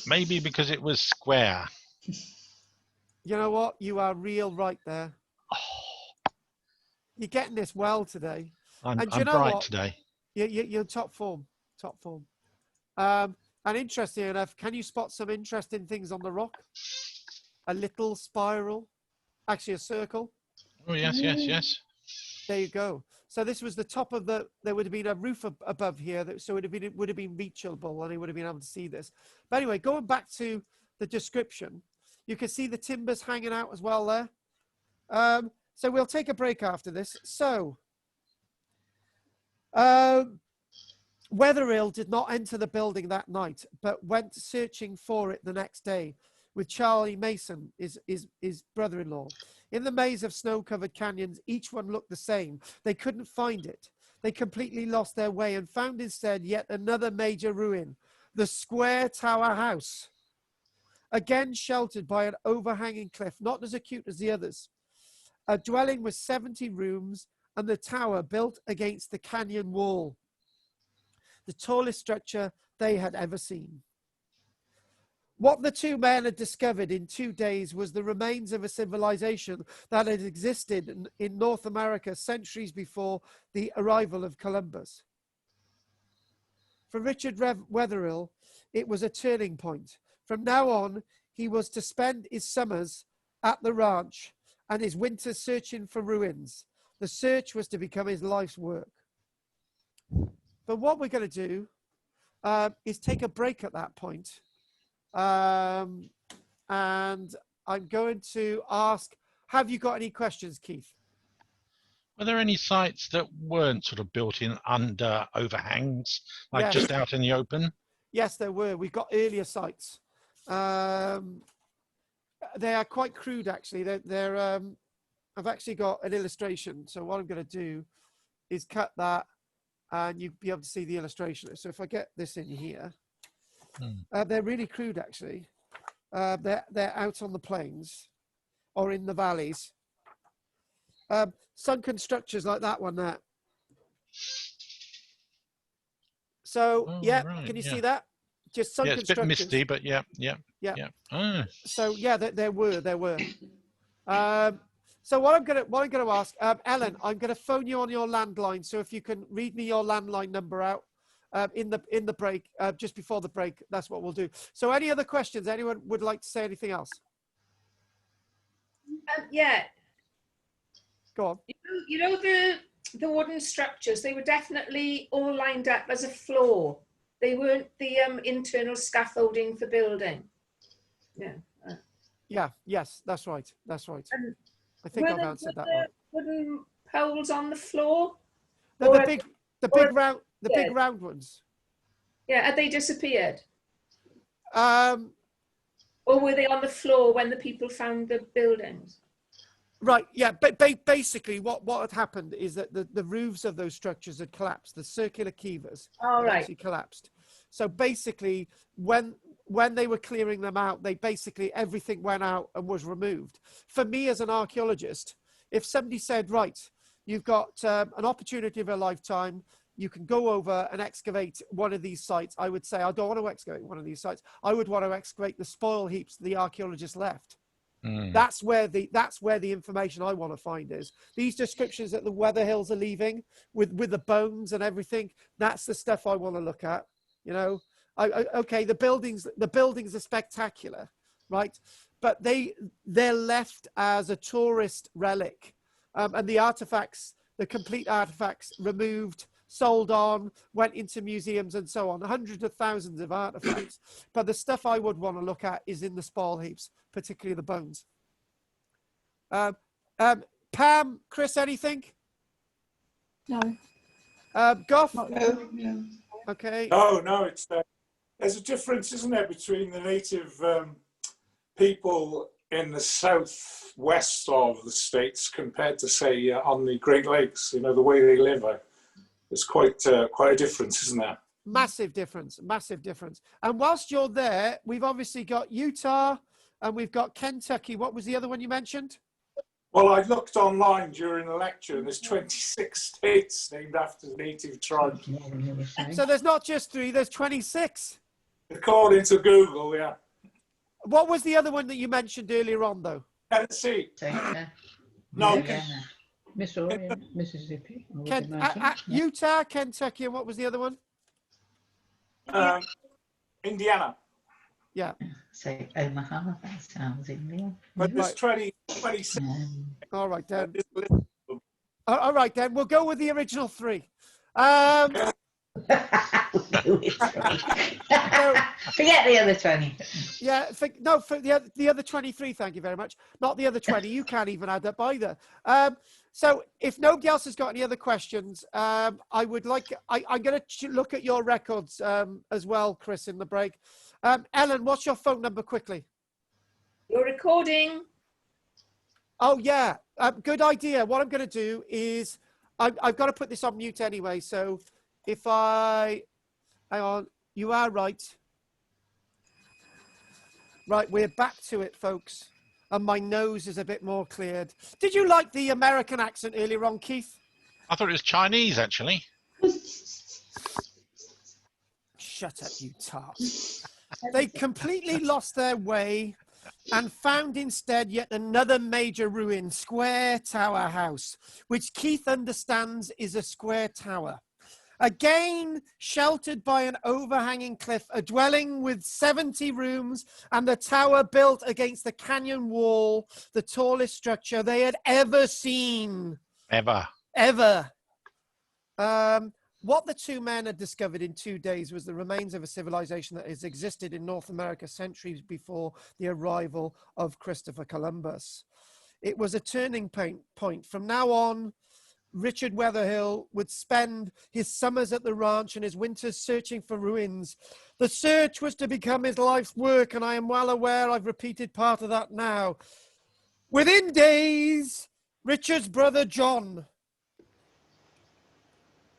Maybe because it was square. You know what? You are real right there. Oh. You're getting this well today. I'm know bright what? today. You're top form. And interesting enough, can you spot some interesting things on the rock? A little spiral, actually a circle. Oh, yes. There you go. So this was the top of there would have been a roof above here, so it would have been reachable, and they would have been able to see this. But anyway, going back to the description, you can see the timbers hanging out as well there. So we'll take a break after this. So, Wetherill did not enter the building that night, but went searching for it the next day with Charlie Mason, his brother-in-law. In the maze of snow-covered canyons, each one looked the same. They couldn't find it. They completely lost their way and found instead yet another major ruin, the Square Tower House. again sheltered by an overhanging cliff, not as acute as the others. A dwelling with 70 rooms and the tower built against the canyon wall, the tallest structure they had ever seen. What the two men had discovered in 2 days was the remains of a civilization that had existed in North America centuries before the arrival of Columbus. For Richard Wetherill, it was a turning point. From now on, he was to spend his summers at the ranch and his winters searching for ruins. The search was to become his life's work. But what we're going to do is take a break at that point. And I'm going to ask, have you got any questions, Keith? Were there any sites that weren't sort of built in under overhangs, like Yes. just out in the open? Yes, there were. We've got earlier sites. They are quite crude, actually. I've actually got an illustration. So what I'm going to do is cut that, and you'll be able to see the illustration. So if I get this in here, they're really crude, actually. They're out on the plains or in the valleys. Sunken structures like that one there. So, yeah, right, can you see that? Just sunken it's a bit structures. misty, but yeah. Oh. So, yeah, there were. So what I'm gonna ask, Ellen, I'm gonna phone you on your landline. So if you can read me your landline number out in the break, just before the break, that's what we'll do. So any other questions? Anyone would like to say anything else? Yeah. Go on. You know the wooden structures, they were definitely all lined up as a floor. They weren't the internal scaffolding for building. Yeah. Yes, that's right. That's right. And I think I've answered that right. Wooden poles on the floor? The big round ones. Yeah, had they disappeared? Or Or were they on the floor when the people found the buildings? Right, yeah, but basically what had happened is that the roofs of those structures had collapsed. The circular keevers had actually collapsed. So basically, when they were clearing them out, everything went out and was removed. For me as an archaeologist, if somebody said, right, you've got an opportunity of a lifetime, you can go over and excavate one of these sites, I would say, I don't want to excavate one of these sites. I would want to excavate the spoil heaps the archaeologists left. That's where the information I want to find is. These descriptions that the Weatherhills are leaving with the bones and everything. That's the stuff I want to look at. You know, okay, the buildings are spectacular, right? But they're left as a tourist relic, and the artifacts, the complete artifacts, removed, sold on, went into museums and so on. Hundreds of thousands of artifacts. But the stuff I would want to look at is in the spoil heaps, particularly the bones. Pam, Chris, anything? No. Goff? No. Okay. No, it's there's a difference, isn't there, between the native people in the southwest of the States compared to, say, on the Great Lakes. You know, the way they live. There's quite a difference, isn't there? Massive difference. And whilst you're there, we've obviously got Utah and we've got Kentucky. What was the other one you mentioned? Well, I looked online during the lecture, and there's 26 states named after native tribes. So there's not just 3, there's 26. According to Google, yeah. What was the other one that you mentioned earlier on, though? Tennessee. No. Missouri, Mississippi. Utah, Kentucky, and what was the other one? Indiana. Yeah. Say Omaha, that sounds Indian. But there's 26. All right, then. All right, then. We'll go with the original 3. Forget the other 20. Yeah, for the other 23, thank you very much. Not the other 20. You can't even add up either. So if nobody else has got any other questions, I'm going to look at your records as well, Chris, in the break. Ellen, what's your phone number quickly? You're recording. Oh, yeah. Good idea. What I'm going to do is I've got to put this on mute anyway. So if hang on, you are right. Right, we're back to it, folks. And my nose is a bit more cleared. Did you like the American accent earlier on, Keith? I thought it was Chinese, actually. Shut up, you tart. They completely lost their way and found instead yet another major ruin, Square Tower House, which Keith understands is a square tower. Again, sheltered by an overhanging cliff, a dwelling with 70 rooms and the tower built against the canyon wall, the tallest structure they had ever seen. Ever. What the two men had discovered in 2 days was the remains of a civilization that has existed in North America centuries before the arrival of Christopher Columbus. It was a turning point. From now on, Richard Weatherhill would spend his summers at the ranch and his winters searching for ruins. The search was to become his life's work, and I am well aware I've repeated part of that now. Within days, Richard's brother John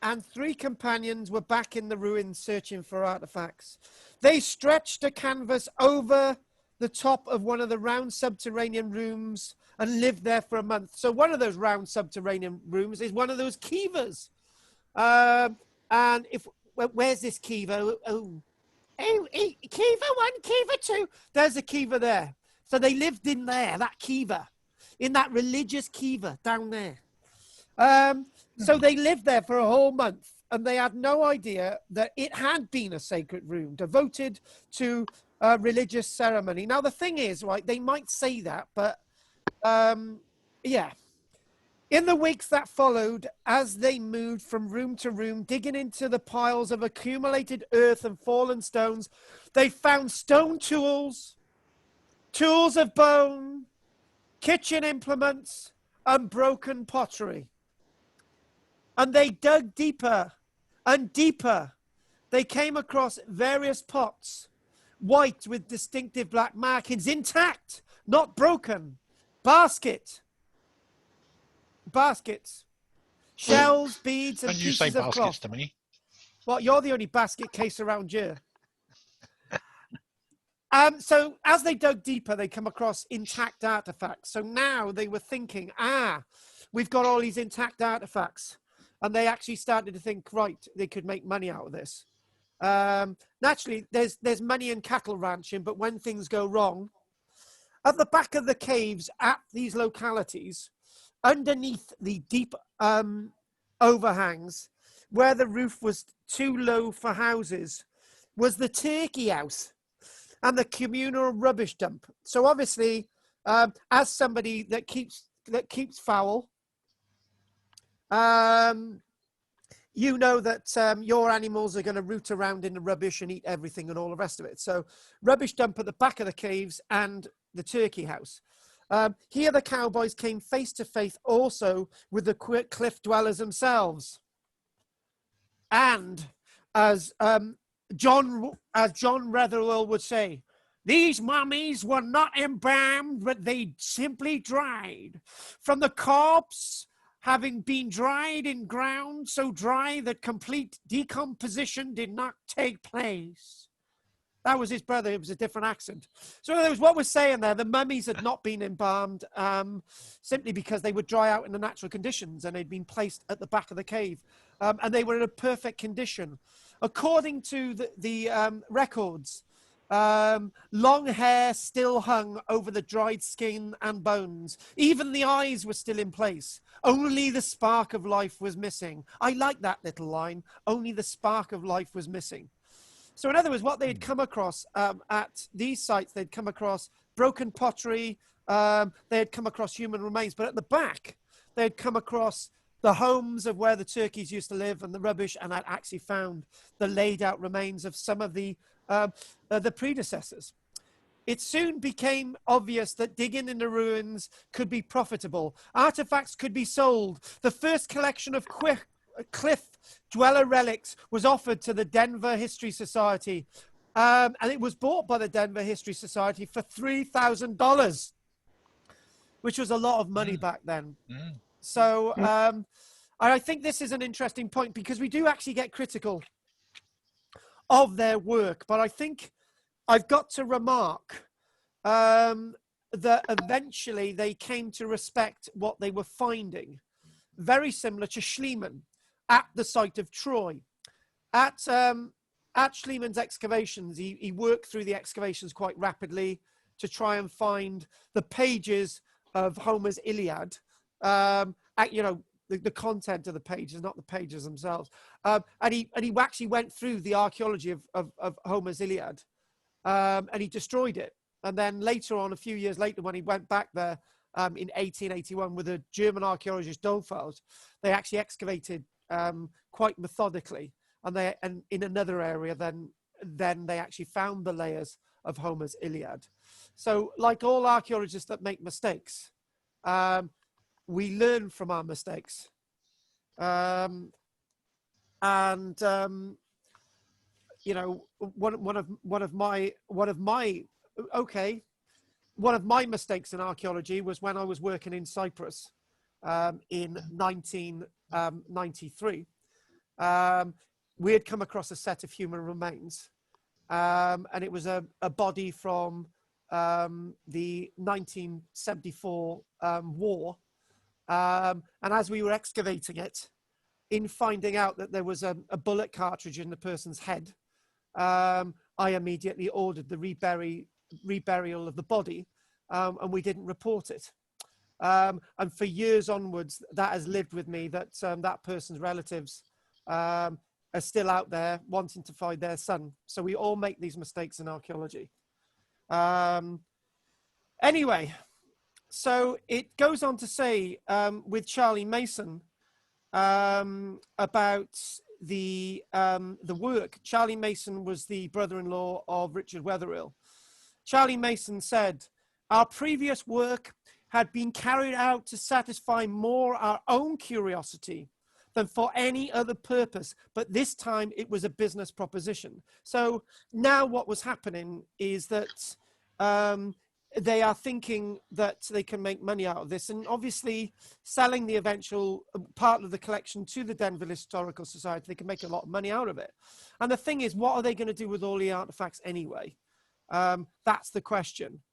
and 3 companions were back in the ruins searching for artifacts. They stretched a canvas over the top of one of the round subterranean rooms and lived there for a month. So one of those round subterranean rooms is one of those kivas. And where's this kiva? Oh, kiva 1, kiva 2. There's a kiva there. So they lived in there, that kiva, in that religious kiva down there. So they lived there for a whole month, and they had no idea that it had been a sacred room devoted to religious ceremony. Now, the thing is, right, they might say that, but yeah. In the weeks that followed, as they moved from room to room, digging into the piles of accumulated earth and fallen stones, they found stone tools, tools of bone, kitchen implements, and broken pottery. And they dug deeper and deeper. They came across various pots, white with distinctive black markings, intact, not broken. Baskets, shells, beads, and Don't you say pieces of baskets cloth. to me? Well, you're the only basket case around here. So as they dug deeper, they come across intact artifacts. So now they were thinking, we've got all these intact artifacts. And they actually started to think, right, they could make money out of this. Naturally, there's money in cattle ranching, but when things go wrong, at the back of the caves at these localities, underneath the deep overhangs, where the roof was too low for houses, was the turkey house and the communal rubbish dump. So obviously, as somebody that keeps fowl, you know that your animals are going to root around in the rubbish and eat everything and all the rest of it. So rubbish dump at the back of the caves and the turkey house. Here the cowboys came face to face also with the cliff dwellers themselves. And as John Retherwell would say, these mummies were not embalmed, but they simply dried. From the corpse having been dried in ground so dry that complete decomposition did not take place. That was his brother. It was a different accent. So in other words, what we're saying there, the mummies had not been embalmed simply because they would dry out in the natural conditions and they'd been placed at the back of the cave. And they were in a perfect condition. According to the records, long hair still hung over the dried skin and bones. Even the eyes were still in place. Only the spark of life was missing. I like that little line. Only the spark of life was missing. So in other words, what they had come across at these sites, they'd come across broken pottery, they had come across human remains, but at the back, they had come across the homes of where the turkeys used to live and the rubbish, and I'd actually found the laid out remains of some of the predecessors. It soon became obvious that digging in the ruins could be profitable. Artifacts could be sold. The first collection of cliff dweller relics was offered to the Denver History Society, and it was bought by the Denver History Society for $3,000, which was a lot of money back then. So I think this is an interesting point because we do actually get critical of their work, but I think I've got to remark that eventually they came to respect what they were finding. Very similar to Schliemann at the site of Troy. At Schliemann's excavations, he worked through the excavations quite rapidly to try and find the pages of Homer's Iliad. You know, the content of the pages, not the pages themselves. And he actually went through the archaeology of Homer's Iliad, and he destroyed it. And then later on, a few years later, when he went back there in 1881 with a German archaeologist Dollfeld, they actually excavated quite methodically, and in another area, then they actually found the layers of Homer's Iliad. So, like all archaeologists that make mistakes, we learn from our mistakes, you know, one of my mistakes in archaeology was when I was working in Cyprus in 1993. We had come across a set of human remains, and it was a body from the 1974 war. And as we were excavating it, in finding out that there was a bullet cartridge in the person's head, I immediately ordered the reburial of the body, and we didn't report it. And for years onwards, that has lived with me, that that person's relatives are still out there wanting to find their son. So we all make these mistakes in archaeology. Anyway, so it goes on to say with Charlie Mason about the work. Charlie Mason was the brother-in-law of Richard Wetherill. Charlie Mason said, "Our previous work had been carried out to satisfy more our own curiosity than for any other purpose, but this time it was a business proposition." So now what was happening is that they are thinking that they can make money out of this, and obviously selling the eventual part of the collection to the Denville Historical Society, they can make a lot of money out of it. And the thing is, what are they going to do with all the artifacts anyway? That's the question.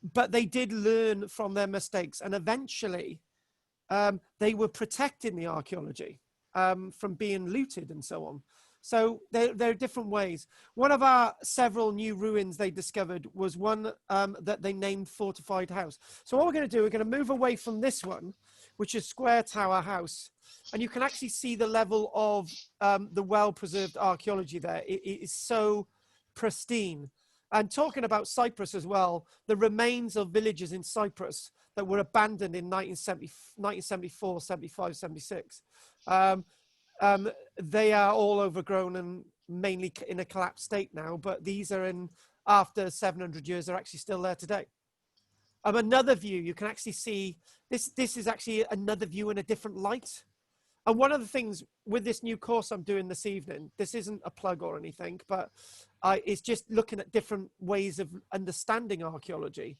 But they did learn from their mistakes, and eventually they were protecting the archaeology from being looted and so on. So there are different ways. One of our several new ruins they discovered was one that they named Fortified House. So what we're going to do, we're going to move away from this one, which is Square Tower House. And you can actually see the level of the well-preserved archaeology there. It is so pristine. And talking about Cyprus as well, the remains of villages in Cyprus that were abandoned in 1974, 75, 76. They are all overgrown and mainly in a collapsed state now, but these are in, after 700 years, they're actually still there today. Another view, you can actually see, this is actually another view in a different light. And one of the things with this new course I'm doing this evening, this isn't a plug or anything, but it's just looking at different ways of understanding archaeology.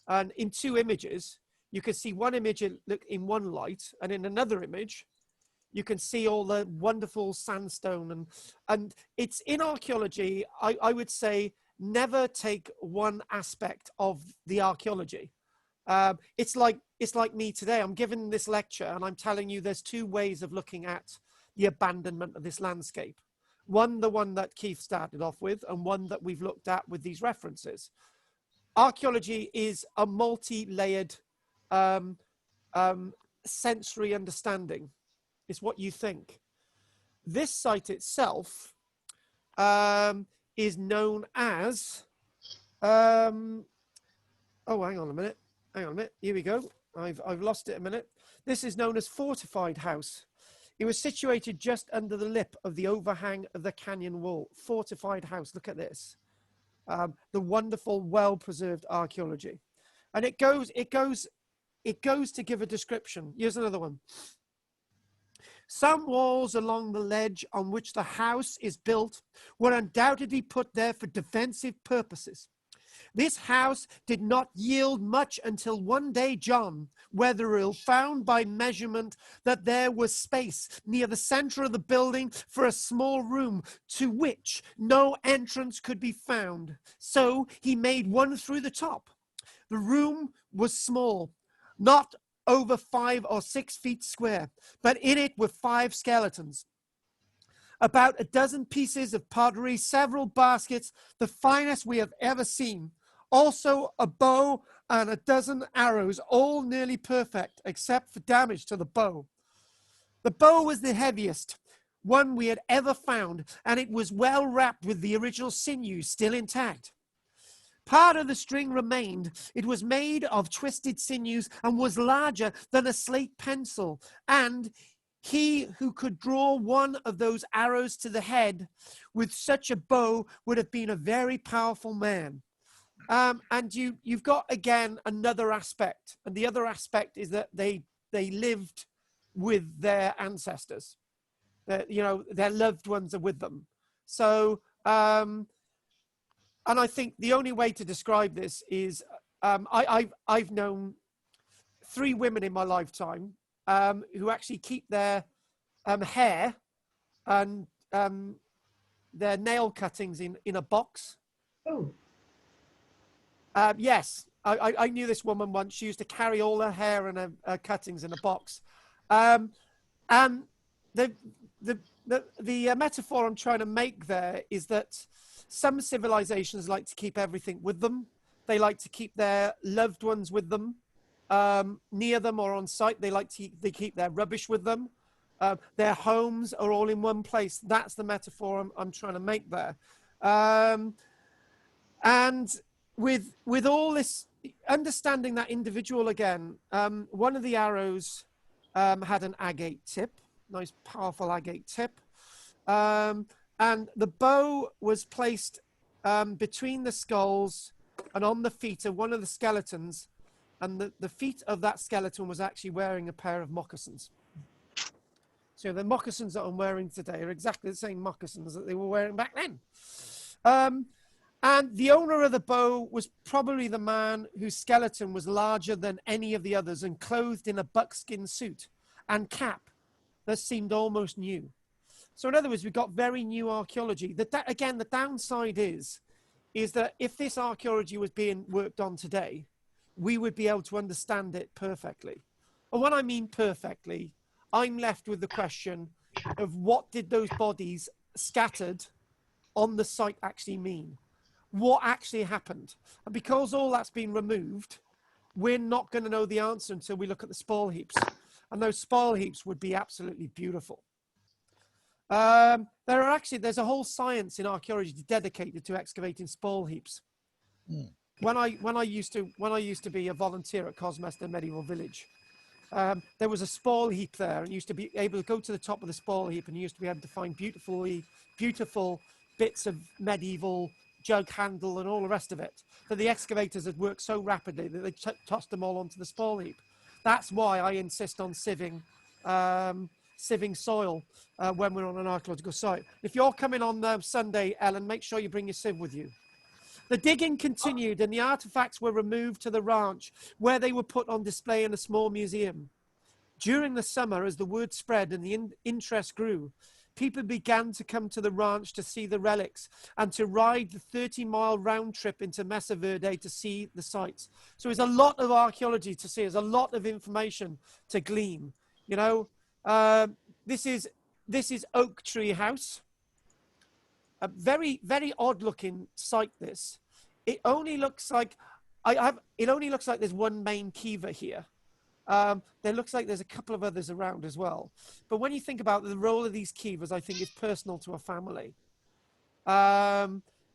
And in two images, you can see one image in one light, and in another image, you can see all the wonderful sandstone. And it's in archaeology, I would say, never take one aspect of the archaeology. It's like me today. I'm giving this lecture and I'm telling you there's two ways of looking at the abandonment of this landscape. One, the one that Keith started off with, and one that we've looked at with these references. Archaeology is a multi-layered sensory understanding. It's what you think. This site itself is known as, oh, hang on a minute. Here we go. I've lost it a minute. This is known as Fortified House. It was situated just under the lip of the overhang of the canyon wall. Fortified House. Look at this. The wonderful, well-preserved archaeology. And it goes to give a description. Here's another one. Some walls along the ledge on which the house is built were undoubtedly put there for defensive purposes. This house did not yield much until one day John Wetherill found by measurement that there was space near the center of the building for a small room to which no entrance could be found. So he made one through the top. The room was small, not over 5 or 6 feet square, but in it were 5 skeletons. About a dozen pieces of pottery, several baskets, the finest we have ever seen. Also a bow and a dozen arrows, all nearly perfect, except for damage to the bow. The bow was the heaviest one we had ever found, and it was well wrapped with the original sinews still intact. Part of the string remained. It was made of twisted sinews and was larger than a slate pencil, and he who could draw one of those arrows to the head with such a bow would have been a very powerful man. And you've got, again, another aspect. And the other aspect is that they lived with their ancestors. You know, their loved ones are with them. So, and I think the only way to describe this is I've known 3 women in my lifetime who actually keep their hair and their nail cuttings in a box. Oh. Yes, I knew this woman once. She used to carry all her hair and her cuttings in a box. And the metaphor I'm trying to make there is that some civilizations like to keep everything with them. They like to keep their loved ones with them, near them or on site. They keep their rubbish with them. Their homes are all in one place. That's the metaphor I'm trying to make there. And with all this, understanding that individual again, one of the arrows had an agate tip, nice powerful agate tip. And the bow was placed between the skulls and on the feet of one of the skeletons. And the feet of that skeleton was actually wearing a pair of moccasins. So the moccasins that I'm wearing today are exactly the same moccasins that they were wearing back then. And the owner of the bow was probably the man whose skeleton was larger than any of the others and clothed in a buckskin suit and cap that seemed almost new. So in other words, we've got very new archaeology. Again, the downside is that if this archaeology was being worked on today, we would be able to understand it perfectly. And when I mean perfectly, I'm left with the question of what did those bodies scattered on the site actually mean? What actually happened? And because all that's been removed, we're not going to know the answer until we look at the spoil heaps. And those spoil heaps would be absolutely beautiful. There's a whole science in archaeology dedicated to excavating spoil heaps. Mm. When I used to be a volunteer at Cosmester Medieval Village, there was a spoil heap there, and you used to be able to go to the top of the spoil heap, and you used to be able to find beautiful bits of medieval jug handle and all the rest of it. That the excavators had worked so rapidly that they tossed them all onto the spoil heap. That's why I insist on sieving soil when we're on an archaeological site. If you're coming on Sunday, Ellen, make sure you bring your sieve with you. The digging continued and the artifacts were removed to the ranch where they were put on display in a small museum. During the summer, as the word spread and the interest grew, people began to come to the ranch to see the relics and to ride the 30-mile round trip into Mesa Verde to see the sites. So there's a lot of archaeology to see. There's a lot of information to glean. You know, this is Oak Tree House. A very, very odd-looking site. This. It only looks like there's one main kiva here. There looks like there's a couple of others around as well. But when you think about the role of these kivas, I think it's personal to a family.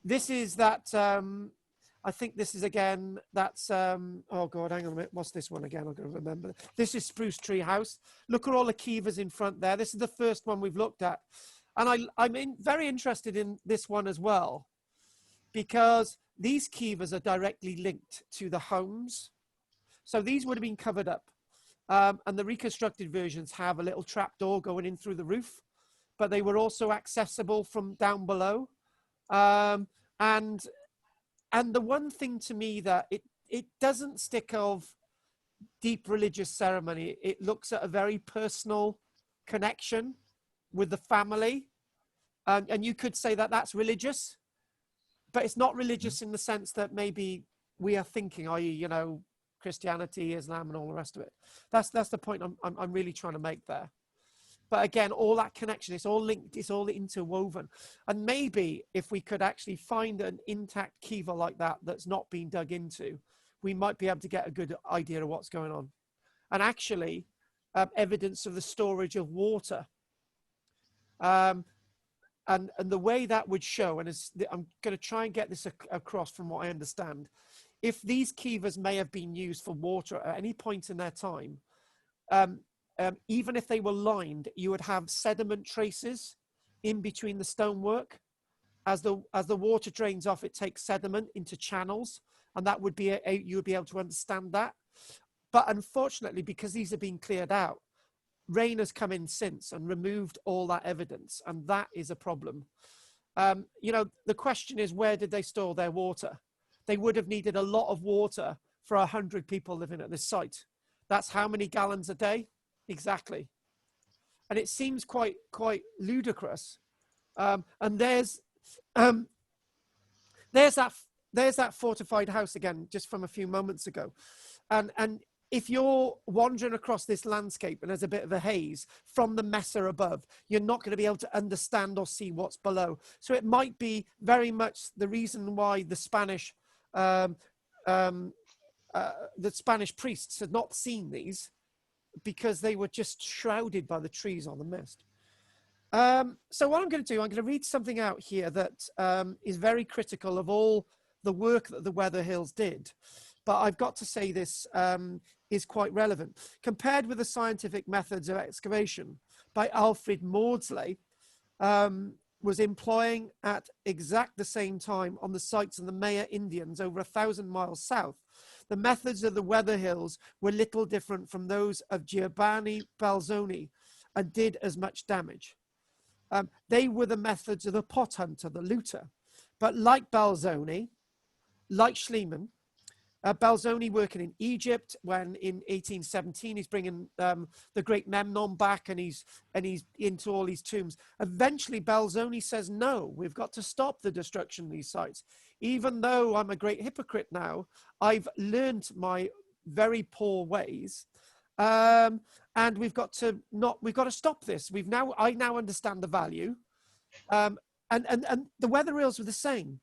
This is that, I think this is again, that's, oh God, hang on a minute. What's this one again? I've got to remember. This is Spruce Treehouse. Look at all the kivas in front there. This is the first one we've looked at. And I'm very interested in this one as well, because these kivas are directly linked to the homes. So these would have been covered up. And the reconstructed versions have a little trapdoor going in through the roof, but they were also accessible from down below. And the one thing to me that it doesn't stick of deep religious ceremony. It looks at a very personal connection with the family. And you could say that that's religious, but it's not religious in the sense that maybe we are thinking, i.e., you know, Christianity, Islam, and all the rest of it. That's the point I'm really trying to make there. But again, all that connection, it's all linked, it's all interwoven. And maybe if we could actually find an intact kiva like that that's not been dug into, we might be able to get a good idea of what's going on. And actually, evidence of the storage of water. And the way that would show, and I'm going to try and get this across from what I understand, if these kivas may have been used for water at any point in their time, even if they were lined, you would have sediment traces in between the stonework. As the water drains off, it takes sediment into channels, and that would be you would be able to understand that. But unfortunately, because these have been cleared out, rain has come in since and removed all that evidence, and that is a problem. You know, the question is, where did they store their water? They would have needed a lot of water for 100 people living at this site. That's how many gallons a day? Exactly. And it seems quite ludicrous. And there's that fortified house again, just from a few moments ago. And if you're wandering across this landscape and there's a bit of a haze from the Mesa above, you're not going to be able to understand or see what's below. So it might be very much the reason why the Spanish priests had not seen these, because they were just shrouded by the trees on the mist. So what I'm going to do, I'm going to read something out here that is very critical of all the work that the Weatherhills did. But I've got to say this is quite relevant. Compared with the scientific methods of excavation by Alfred Maudsley, was employing at exact the same time on the sites of the Maya Indians over 1,000 miles south, the methods of the Weatherhills were little different from those of Giovanni Balzoni and did as much damage. They were the methods of the pot hunter, the looter. But like Balzoni, like Schliemann, Balzoni working in Egypt, when in 1817 he's bringing the great Memnon back, and he's into all these tombs. Eventually Balzoni says, no, we've got to stop the destruction of these sites. Even though I'm a great hypocrite now, I've learned my very poor ways, and we've got to stop this. I now understand the value, and the Weatherhills were the same.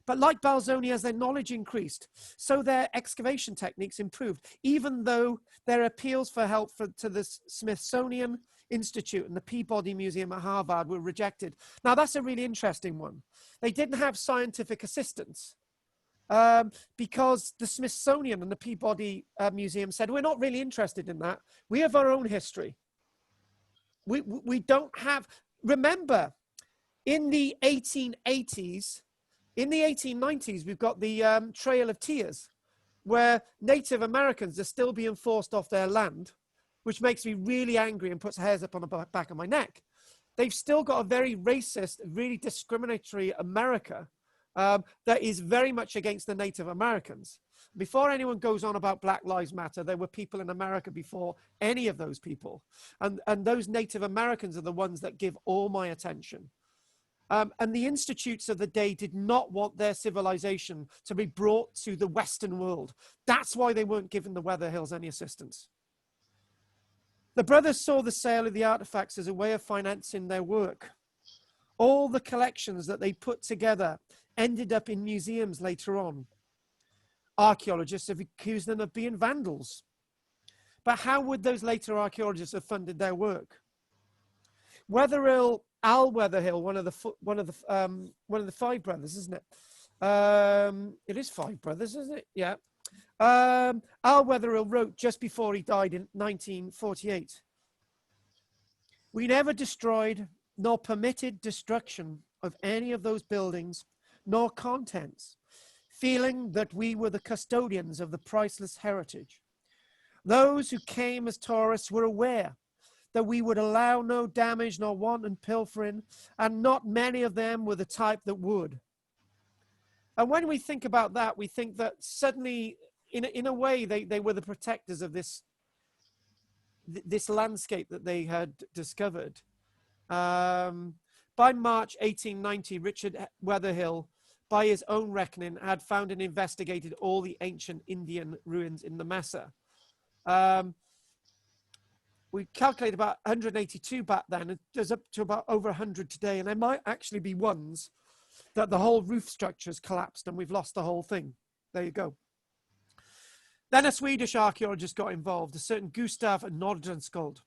But like Balzoni, as their knowledge increased, so their excavation techniques improved, even though their appeals for help to the Smithsonian Institute and the Peabody Museum at Harvard were rejected. Now, that's a really interesting one. They didn't have scientific assistance because the Smithsonian and the Peabody Museum said, we're not really interested in that. We have our own history. We don't have... Remember, in the 1880s, in the 1890s, we've got the Trail of Tears, where Native Americans are still being forced off their land, which makes me really angry and puts hairs up on the back of my neck. They've still got a very racist, really discriminatory America that is very much against the Native Americans. Before anyone goes on about Black Lives Matter, there were people in America before any of those people. And those Native Americans are the ones that give all my attention. And the institutes of the day did not want their civilization to be brought to the Western world. That's why they weren't giving the Weatherhills any assistance. The brothers saw the sale of the artifacts as a way of financing their work. All the collections that they put together ended up in museums later on. Archaeologists have accused them of being vandals. But how would those later archaeologists have funded their work? Al Weatherhill, one of the five brothers, isn't it? It is five brothers, isn't it? Yeah. Al Weatherhill wrote just before he died in 1948. We never destroyed nor permitted destruction of any of those buildings nor contents, feeling that we were the custodians of the priceless heritage. Those who came as tourists were aware that we would allow no damage nor wanton pilfering, and not many of them were the type that would. And when we think about that, we think that suddenly, in a way, they were the protectors of this landscape that they had discovered. By March 1890, Richard Weatherhill, by his own reckoning, had found and investigated all the ancient Indian ruins in the Mesa. We calculated about 182 back then, and there's up to about over 100 today, and there might actually be ones that the whole roof structure's collapsed and we've lost the whole thing. There you go. Then a Swedish archaeologist got involved, a certain Gustav Nordenskjöld.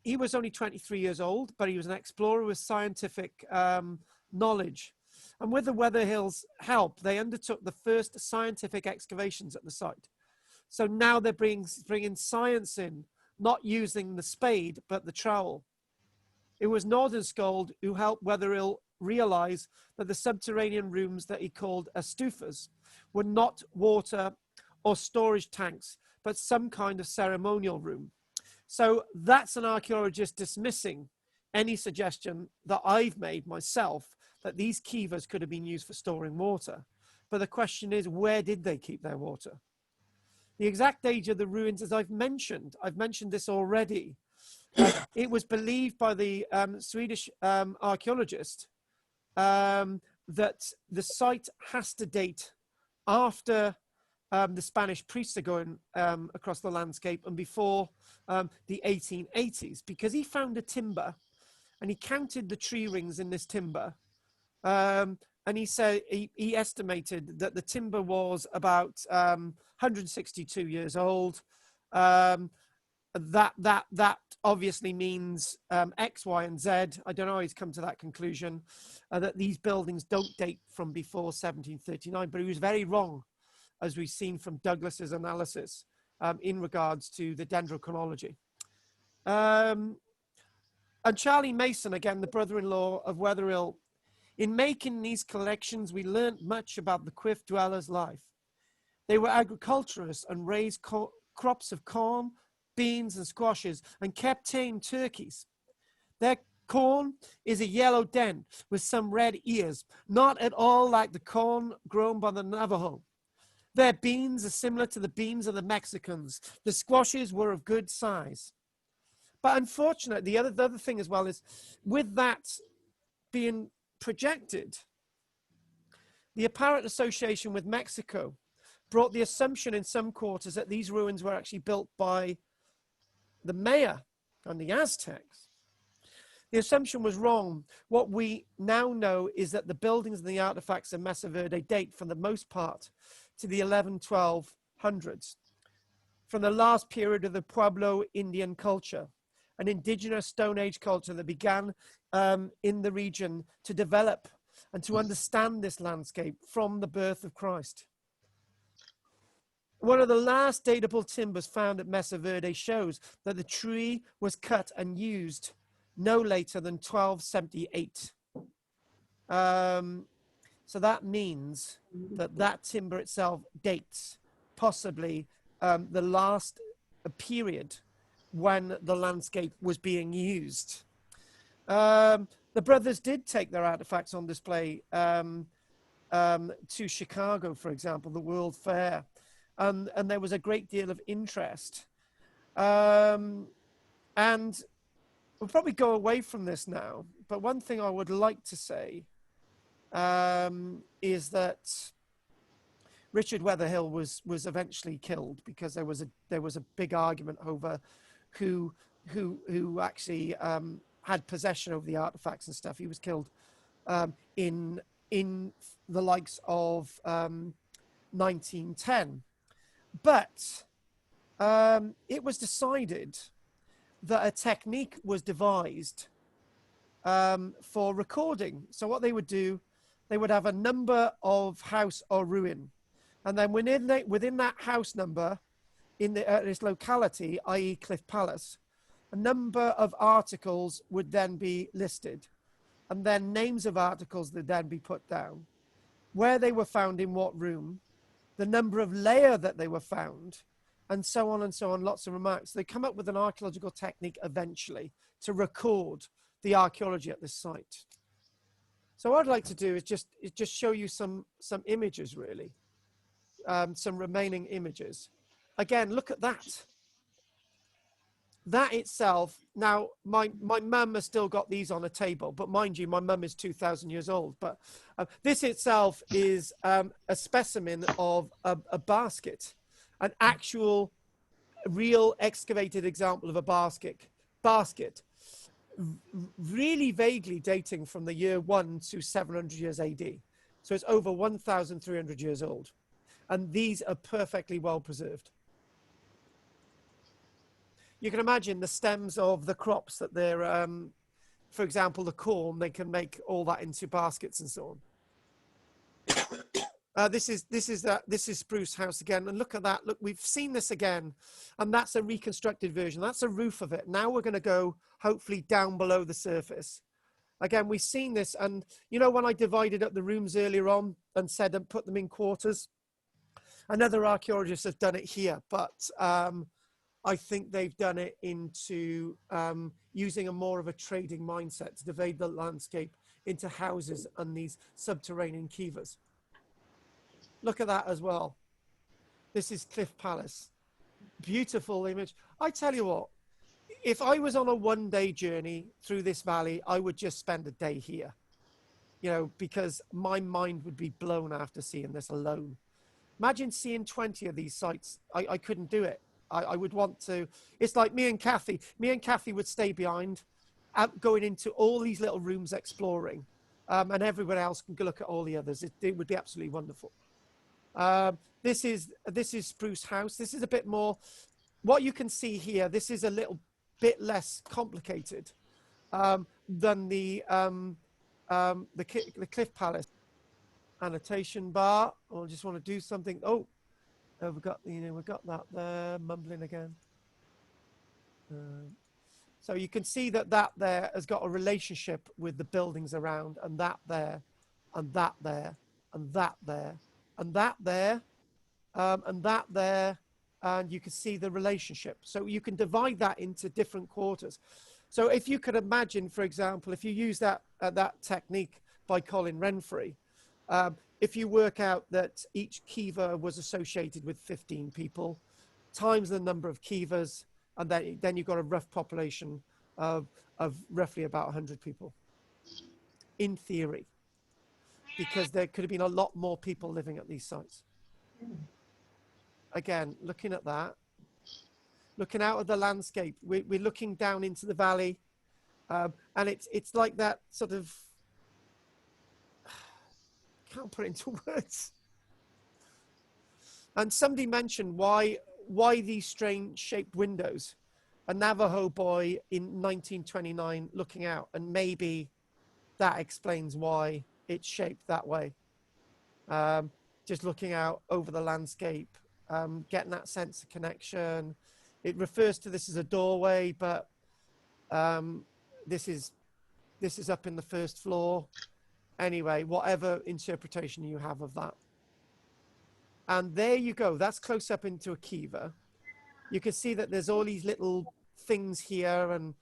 He was only 23 years old, but he was an explorer with scientific knowledge. And with the Weatherhill's help, they undertook the first scientific excavations at the site. So now they're bringing science in, not using the spade, but the trowel. It was Nordenskjöld who helped Weatherhill realize that the subterranean rooms that he called astufas were not water or storage tanks, but some kind of ceremonial room. So that's an archaeologist dismissing any suggestion that I've made myself that these kivas could have been used for storing water. But the question is, where did they keep their water? The exact age of the ruins, as I've mentioned this already. It was believed by the Swedish archaeologist that the site has to date after the Spanish priests are going across the landscape and before the 1880s, because he found a timber and he counted the tree rings in this timber. And he said he estimated that the timber was about 162 years old. That obviously means X, Y, and Z. I don't know how he's come to that conclusion, that these buildings don't date from before 1739, but he was very wrong, as we've seen from Douglas's analysis in regards to the dendrochronology. And Charlie Mason, again, the brother-in-law of Weatherhill, in making these collections, we learned much about the cliff dwellers' life. They were agriculturists and raised crops of corn, beans, and squashes, and kept tame turkeys. Their corn is a yellow dent with some red ears, not at all like the corn grown by the Navajo. Their beans are similar to the beans of the Mexicans. The squashes were of good size. But unfortunately, the other thing as well is, with that being projected, the apparent association with Mexico brought the assumption in some quarters that these ruins were actually built by the Maya and the Aztecs. The assumption was wrong. What we now know is that the buildings and the artifacts of Mesa Verde date, for the most part, to the 11-1200s, from the last period of the Pueblo Indian culture, an indigenous Stone Age culture that began in the region to develop and to understand this landscape from the birth of Christ. One of the last datable timbers found at Mesa Verde shows that the tree was cut and used no later than 1278. So that means that that timber itself dates possibly the last period when the landscape was being used. The brothers did take their artifacts on display to Chicago, for example, the World Fair, and there was a great deal of interest. And we'll probably go away from this now, but one thing I would like to say is that Richard Weatherhill was eventually killed because there was a big argument over who actually had possession of the artifacts and stuff. He was killed in the likes of 1910. But it was decided that a technique was devised for recording. So what they would do, they would have a number of house or ruin. And then within that house number, in this locality, i.e. Cliff Palace, a number of articles would then be listed. And then names of articles would then be put down. Where they were found in what room, the number of layer that they were found, and so on, lots of remarks. They come up with an archaeological technique eventually to record the archaeology at this site. So what I'd like to do is just show you some images, really, some remaining images. Again, look at that. that itself, now my mum has still got these on a table, but mind you, my mum is 2,000 years old. But this itself is a specimen of a basket, an actual, real excavated example of a basket, really vaguely dating from the year 1 to 700 years AD. So it's over 1,300 years old. And these are perfectly well preserved. You can imagine the stems of the crops that they're, for example, the corn, they can make all that into baskets and so on. This is Spruce House again, and look at that. Look, we've seen this again, and that's a reconstructed version. That's a roof of it. Now we're going to go hopefully down below the surface. Again, we've seen this, and you know when I divided up the rooms earlier on and said and put them in quarters, another archaeologist has done it here, but I think they've done it into using a more of a trading mindset to divide the landscape into houses and these subterranean kivas. Look at that as well. This is Cliff Palace. Beautiful image. I tell you what, if I was on a one-day journey through this valley, I would just spend a day here, you know, because my mind would be blown after seeing this alone. Imagine seeing 20 of these sites. I couldn't do it. I would want to. It's like me and Kathy would stay behind, going into all these little rooms exploring, and everyone else can go look at all the others. It would be absolutely wonderful. This is Spruce House. This is a bit more, what you can see here, this is a little bit less complicated than the Cliff Palace. Annotation bar. I just want to do something. Oh, we've got that there, mumbling again. So you can see that there has got a relationship with the buildings around, and that there, and that there, and that there, and that there, and that there, and you can see the relationship. So you can divide that into different quarters. So if you could imagine, for example, if you use that technique by Colin Renfrey, if you work out that each kiva was associated with 15 people, times the number of kivas, and then you've got a rough population of roughly about 100 people, in theory, because there could have been a lot more people living at these sites. Again, looking at that, looking out of the landscape, we're looking down into the valley, and it's like that sort of, can't put it into words. And somebody mentioned why these strange shaped windows. A Navajo boy in 1929 looking out, and maybe that explains why it's shaped that way. Just looking out over the landscape, getting that sense of connection. It refers to this as a doorway, but this is up in the first floor. Anyway, whatever interpretation you have of that. And there you go. That's close up into a kiva. You can see that there's all these little things here and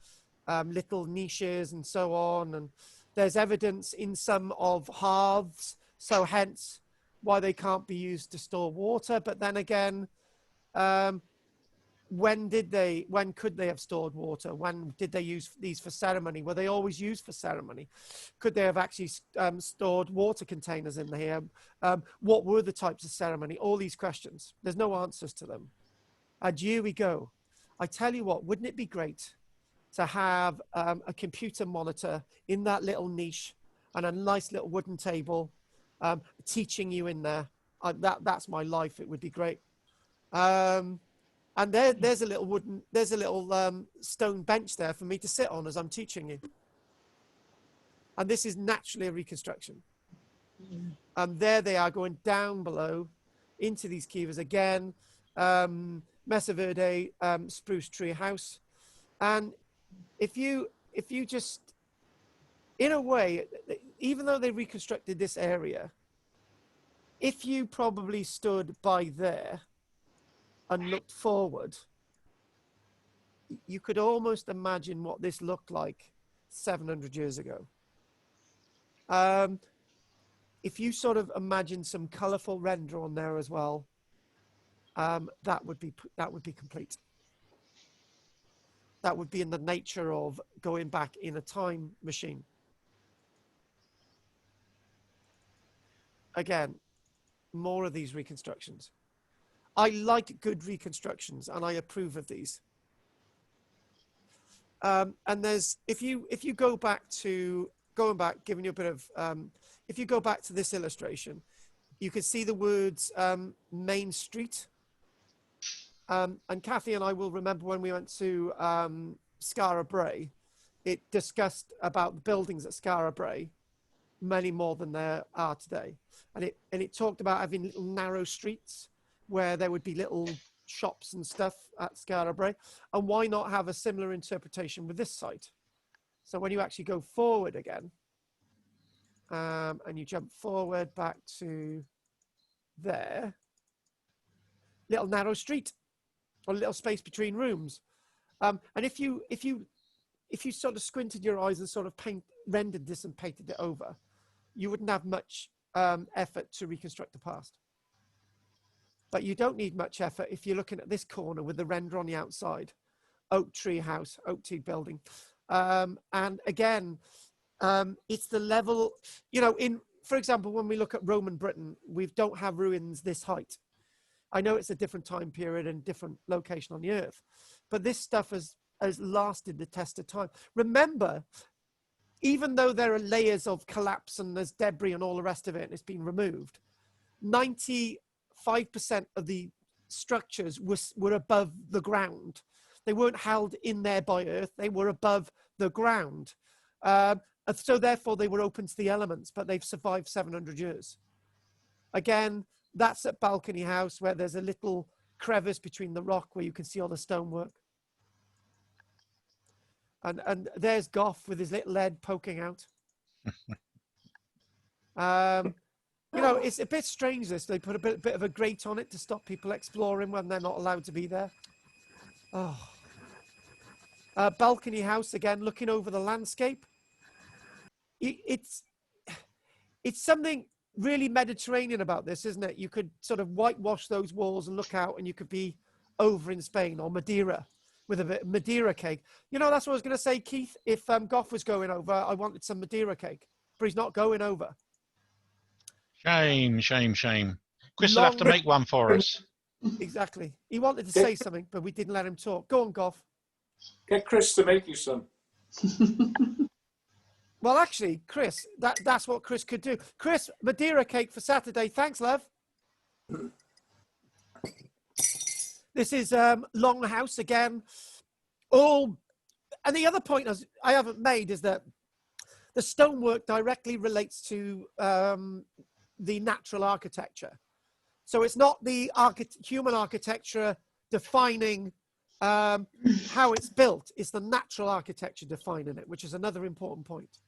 little niches and so on. And there's evidence in some of hearths, so hence why they can't be used to store water. But then again, when could they have stored water? When did they use these for ceremony? Were they always used for ceremony? Could they have actually stored water containers in here? What were the types of ceremony? All these questions. There's no answers to them. And here we go. I tell you what, wouldn't it be great to have a computer monitor in that little niche and a nice little wooden table teaching you in there? That's my life. It would be great. And there's a little stone bench there for me to sit on as I'm teaching you. And this is naturally a reconstruction. And there they are going down below into these kivas again. Mesa Verde, Spruce Treehouse. And if you just, in a way, even though they reconstructed this area, if you probably stood by there and looked forward, you could almost imagine what this looked like 700 years ago. If you sort of imagine some colorful render on there as well, that would be complete. that would be in the nature of going back in a time machine. Again, more of these reconstructions. I like good reconstructions, and I approve of these. And there's, if you go back to, giving you a bit of, if you go back to this illustration, you can see the words Main Street. And Kathy and I will remember when we went to Skara Brae, it discussed about the buildings at Skara Brae, many more than there are today. And it talked about having little narrow streets where there would be little shops and stuff at Skara Brae. And why not have a similar interpretation with this site? So when you actually go forward again, and you jump forward back to there, little narrow street, or a little space between rooms. And if you sort of squinted your eyes and sort of rendered this and painted it over, you wouldn't have much effort to reconstruct the past. But you don't need much effort if you're looking at this corner with the render on the outside. Oak tree house, oak tree building. And again, it's the level, you know, for example, when we look at Roman Britain, we don't have ruins this height. I know it's a different time period and different location on the earth, but this stuff has lasted the test of time. Remember, even though there are layers of collapse and there's debris and all the rest of it, and it's been removed, 95% of the structures were above the ground. They weren't held in there by earth, they were above the ground. So therefore they were open to the elements, but they've survived 700 years. Again, that's at Balcony House, where there's a little crevice between the rock where you can see all the stonework. And there's Gough with his little lead poking out. You know, it's a bit strange this. They put a bit of a grate on it to stop people exploring when they're not allowed to be there. Oh. Balcony House, again, looking over the landscape. It's something really Mediterranean about this, isn't it? You could sort of whitewash those walls and look out, and you could be over in Spain or Madeira with a bit of Madeira cake. You know, that's what I was going to say, Keith. If Gough was going over, I wanted some Madeira cake, but he's not going over. Shame, shame, shame. Chris will have to make one for us. Exactly. He wanted to say something, but we didn't let him talk. Go on, Gough. Get Chris to make you some. Well, actually, Chris, that's what Chris could do. Chris, Madeira cake for Saturday. Thanks, love. This is Longhouse again. And the other point I haven't made is that the stonework directly relates to the natural architecture. So it's not the human architecture defining how it's built. It's the natural architecture defining it, which is another important point.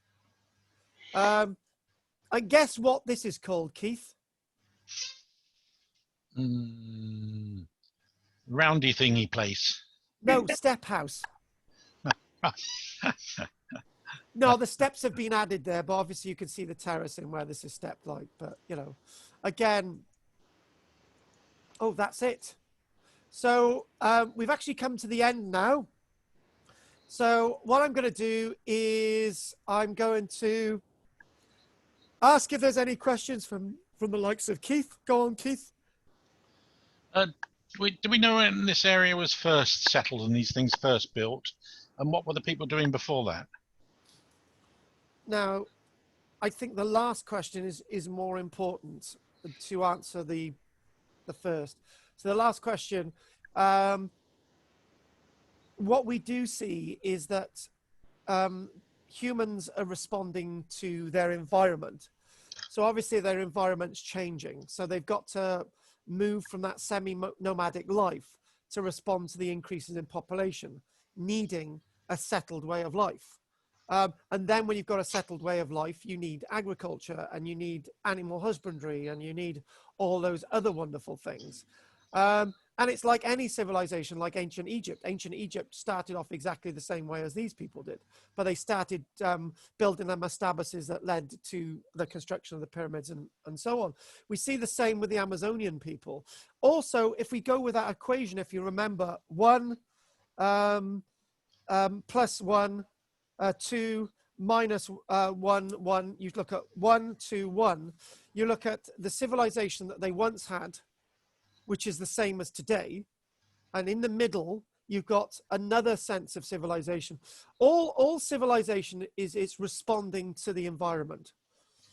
I guess what this is called, Keith? Roundy thingy place. No, step house. No, the steps have been added there, but obviously you can see the terracing where this is stepped like, but you know, again, oh, that's it. So we've actually come to the end now. So what I'm going to do is I'm going to ask if there's any questions from the likes of Keith. Go on, Keith. Do we know when this area was first settled and these things first built? And what were the people doing before that? Now, I think the last question is more important to answer the first. So the last question, what we do see is that humans are responding to their environment. So obviously their environment's changing. So they've got to move from that semi-nomadic life to respond to the increases in population, needing a settled way of life. And then when you've got a settled way of life, you need agriculture and you need animal husbandry and you need all those other wonderful things. And it's like any civilization, like ancient Egypt. Ancient Egypt started off exactly the same way as these people did, but they started building their mastabases that led to the construction of the pyramids and so on. We see the same with the Amazonian people. Also, if we go with that equation, if you remember, one plus 1, 2, minus 1, 1. You look at 1, 2, 1. You look at the civilization that they once had, which is the same as today. And in the middle, you've got another sense of civilization. All civilization is it's responding to the environment.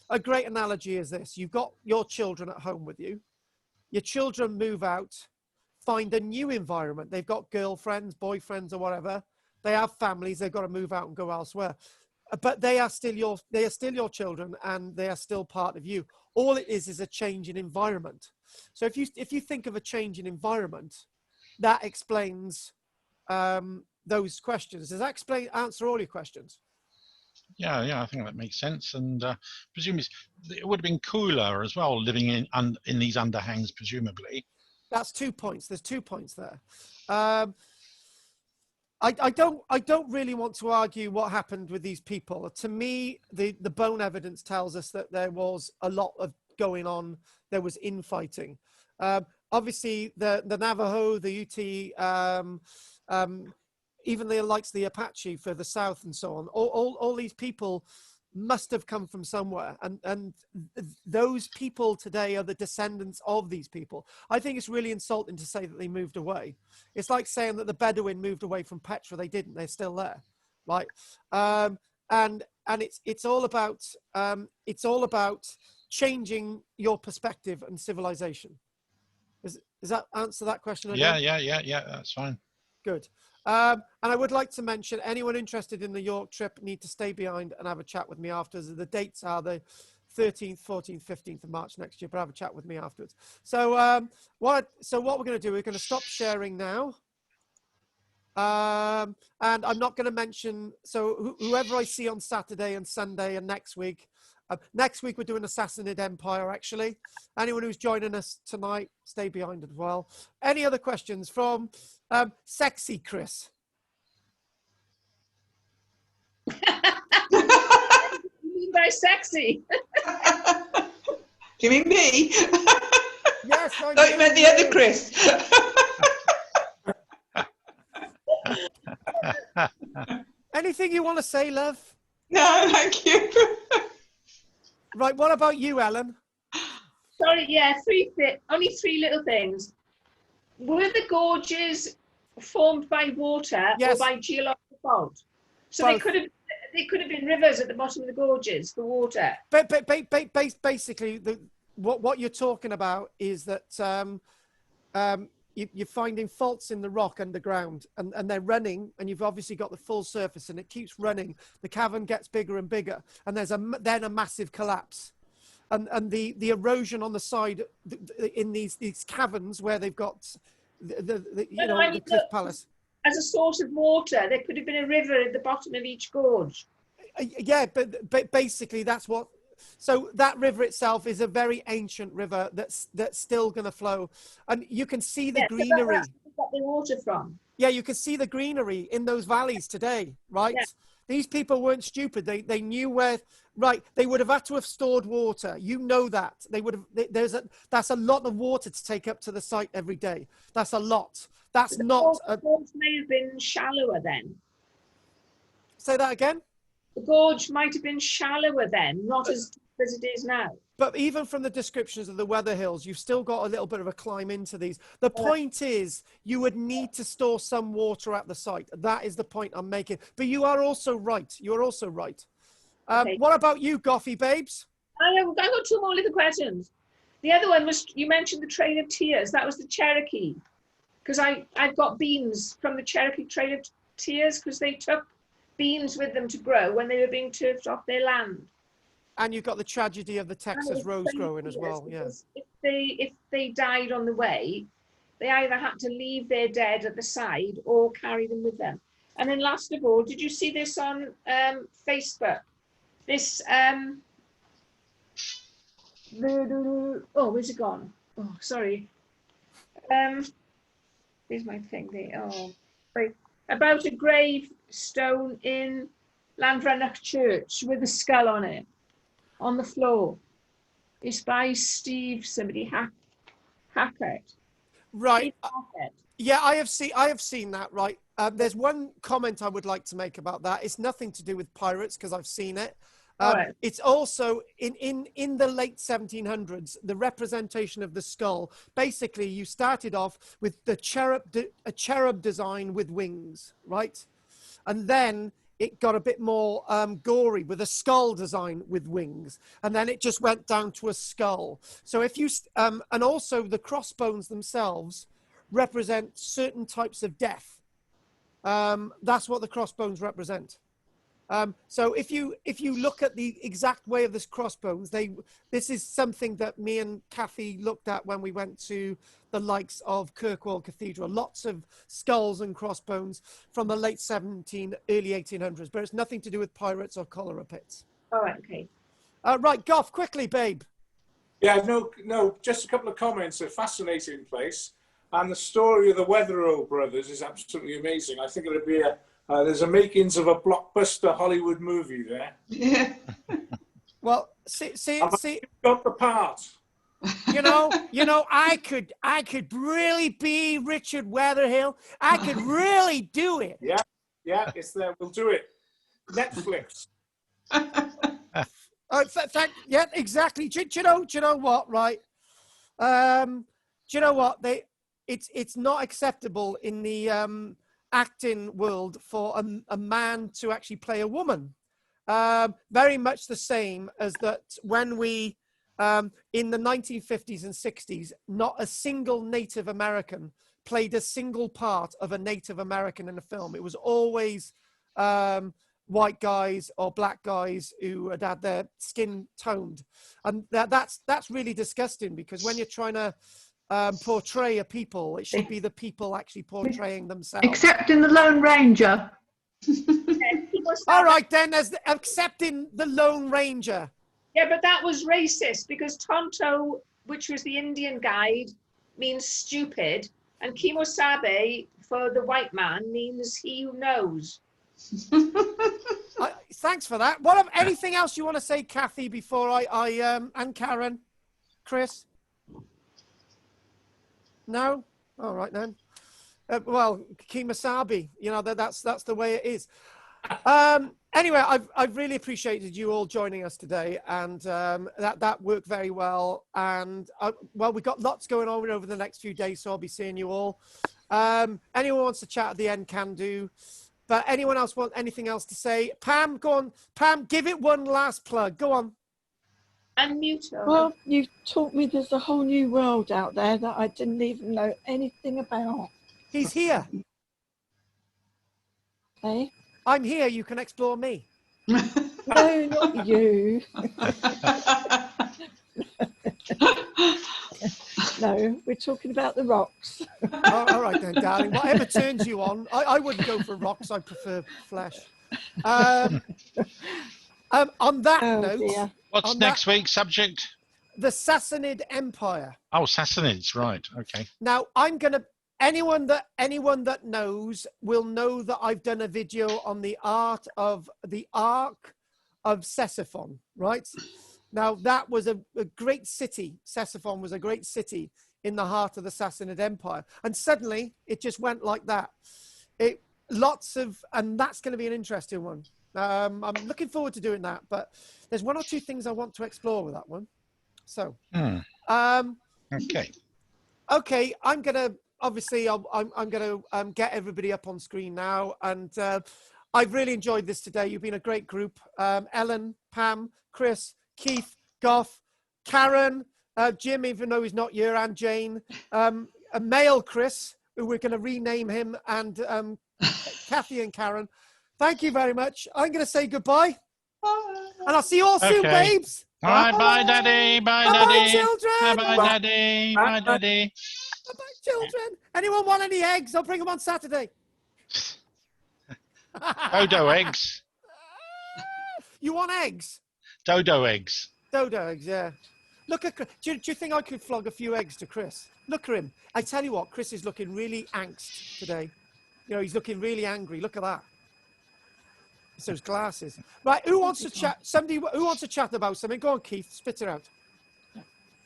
A great analogy is this. You've got your children at home with you. Your children move out, find a new environment. They've got girlfriends, boyfriends, or whatever. They have families. They've got to move out and go elsewhere. But they are still your children, and they are still part of you. All it is a change in environment. So if you think of a change in environment, that explains those questions. Does that answer all your questions? Yeah, I think that makes sense. And presumably it would have been cooler as well, living in these underhangs, presumably. That's 2 points. There's 2 points there. I don't really want to argue what happened with these people. To me, the bone evidence tells us that there was a lot of going on. There was infighting. Obviously, the Navajo, the Ute, even the likes of the Apache further south and so on, all these people must have come from somewhere. And those people today are the descendants of these people. I think it's really insulting to say that they moved away. It's like saying that the Bedouin moved away from Petra. They didn't. They're still there. Right. And it's all about changing your perspective and civilization. Does that answer that question again? Yeah, that's fine. Good. And I would like to mention, anyone interested in the York trip need to stay behind and have a chat with me afterwards. The dates are the 13th, 14th, 15th of March next year, but have a chat with me afterwards. So what we're going to do, we're going to stop sharing now. And I'm not going to mention, so whoever I see on Saturday and Sunday and next week we're doing the Sassanid Empire, actually. Anyone who's joining us tonight, stay behind as well. Any other questions from Sexy Chris? What do you mean by sexy? Do you mean me? Yes, I thought you meant the other Chris. Anything you want to say, love? No, thank you. Right, what about you, Ellen? Sorry, yeah, only 3 little things. Were the gorges formed by water Yes. or by geological fault? So Both. they could have been rivers at the bottom of the gorges for water. Basically, what you're talking about is that you're finding faults in the rock underground, and they're running, and you've obviously got the full surface, and it keeps running. The cavern gets bigger and bigger, and there's then a massive collapse, and the erosion on the side in these caverns where they've got the cliff palace. As a source of water, there could have been a river at the bottom of each gorge. Yeah, but basically that's what. So that river itself is a very ancient river that's still going to flow, and you can see the greenery. So that's where they got the water from. Yeah, you can see the greenery in those valleys today, right? Yeah. These people weren't stupid. They knew where. Right, they would have had to have stored water. You know that they would have. That's a lot of water to take up to the site every day. That's a lot. That's not. The gorge may have been shallower then. Say that again. The gorge might have been shallower then, not as deep as it is now. But even from the descriptions of the weather hills, you've still got a little bit of a climb into these. The point is, you would need to store some water at the site. That is the point I'm making. But you are also right. You are also right. Okay. What about you, Goffy babes? I've got 2 more little questions. The other one was, you mentioned the Trail of Tears. That was the Cherokee. Because I've got beans from the Cherokee Trail of Tears, because they took beans with them to grow when they were being turfed off their land. And you've got the tragedy of the Texas rose growing as well. Yeah. If they died on the way, they either had to leave their dead at the side or carry them with them. And then last of all, did you see this on Facebook? This where's it gone? Oh, sorry. Here's my thing there. Oh, wait. About a gravestone in Llanfranach Church with a skull on it, on the floor. It's by Steve, somebody Hackett. Right. Yeah, I have seen that. Right. there's one comment I would like to make about that. It's nothing to do with pirates because I've seen it. All right. It's also in the late 1700s, the representation of the skull. Basically, you started off with a cherub design with wings, right? And then it got a bit more gory with a skull design with wings. And then it just went down to a skull. So if you, and also the crossbones themselves represent certain types of death. That's what the crossbones represent. So if you look at the exact way of this crossbones, this is something that me and Kathy looked at when we went to the likes of Kirkwall Cathedral. Lots of skulls and crossbones from the late 1700s, early 1800s, but it's nothing to do with pirates or cholera pits. All right, okay. Right, Goff, quickly, babe. Yeah, no, just a couple of comments. A fascinating place. And the story of the Weatherall brothers is absolutely amazing. I think it'll be there's a makings of a blockbuster Hollywood movie there. Yeah. Well, see, Got the part. you know, I could really be Richard Weatherhill. I could really do it. Yeah, it's there. We'll do it. Netflix. Yeah, exactly. Do you know what? Right. Do you know what? It's not acceptable in the acting world for a man to actually play a woman. Very much the same as that when we, in the 1950s and 60s, not a single Native American played a single part of a Native American in a film. It was always white guys or black guys who had their skin toned. And that's really disgusting, because when you're trying to portray a people, it should be the people actually portraying themselves. Except in the Lone Ranger. All right, then, as accepting the Lone Ranger. Yeah, but that was racist, because Tonto, which was the Indian guide, means stupid, and Kimosabe for the white man means he who knows. Thanks for that. Anything else you want to say, Kathy, before I and Karen, Chris? No? All right then. Well, Kimosabe, that's the way it is. Anyway, I've really appreciated you all joining us today, and that worked very well. And well, we've got lots going on over the next few days, so I'll be seeing you all. Anyone wants to chat at the end can do. But anyone else want anything else to say? Pam, go on. Pam, give it one last plug. Go on. Unmute her. Well, you've taught me there's a whole new world out there that I didn't even know anything about. He's here. Hey? I'm here. You can explore me. No, not you. No, we're talking about the rocks. All right then, darling. Whatever turns you on. I wouldn't go for rocks. I prefer flesh. On that note, dear. What's next week's subject? The Sassanid Empire. Oh, Sassanids, right? Okay. Now, I'm gonna. Anyone that knows will know that I've done a video on the art of the Ark of Ctesiphon, right? Now, that was a great city. Ctesiphon was a great city in the heart of the Sassanid Empire. And suddenly, it just went like that. And that's going to be an interesting one. I'm looking forward to doing that. But there's one or two things I want to explore with that one. So, okay. Okay, I'm going to... Obviously, I'm going to get everybody up on screen now. And I've really enjoyed this today. You've been a great group. Ellen, Pam, Chris, Keith, Goff, Karen, Jim, even though he's not here, and Jane, a male Chris, who we're going to rename him, and Kathy and Karen. Thank you very much. I'm going to say goodbye. And I'll see you all soon, babes. Bye, bye, Daddy. Bye, Daddy. Bye, children. Bye, Daddy. Bye, Daddy. Bye, children. Anyone want any eggs? I'll bring them on Saturday. Dodo eggs. You want eggs? Dodo eggs. Dodo eggs, yeah. Look at Chris. Do you think I could flog a few eggs to Chris? Look at him. I tell you what, Chris is looking really angst today. He's looking really angry. Look at that. It's those glasses. Right, who wants to chat? Somebody who wants to chat about something? Go on, Keith. Spit it out.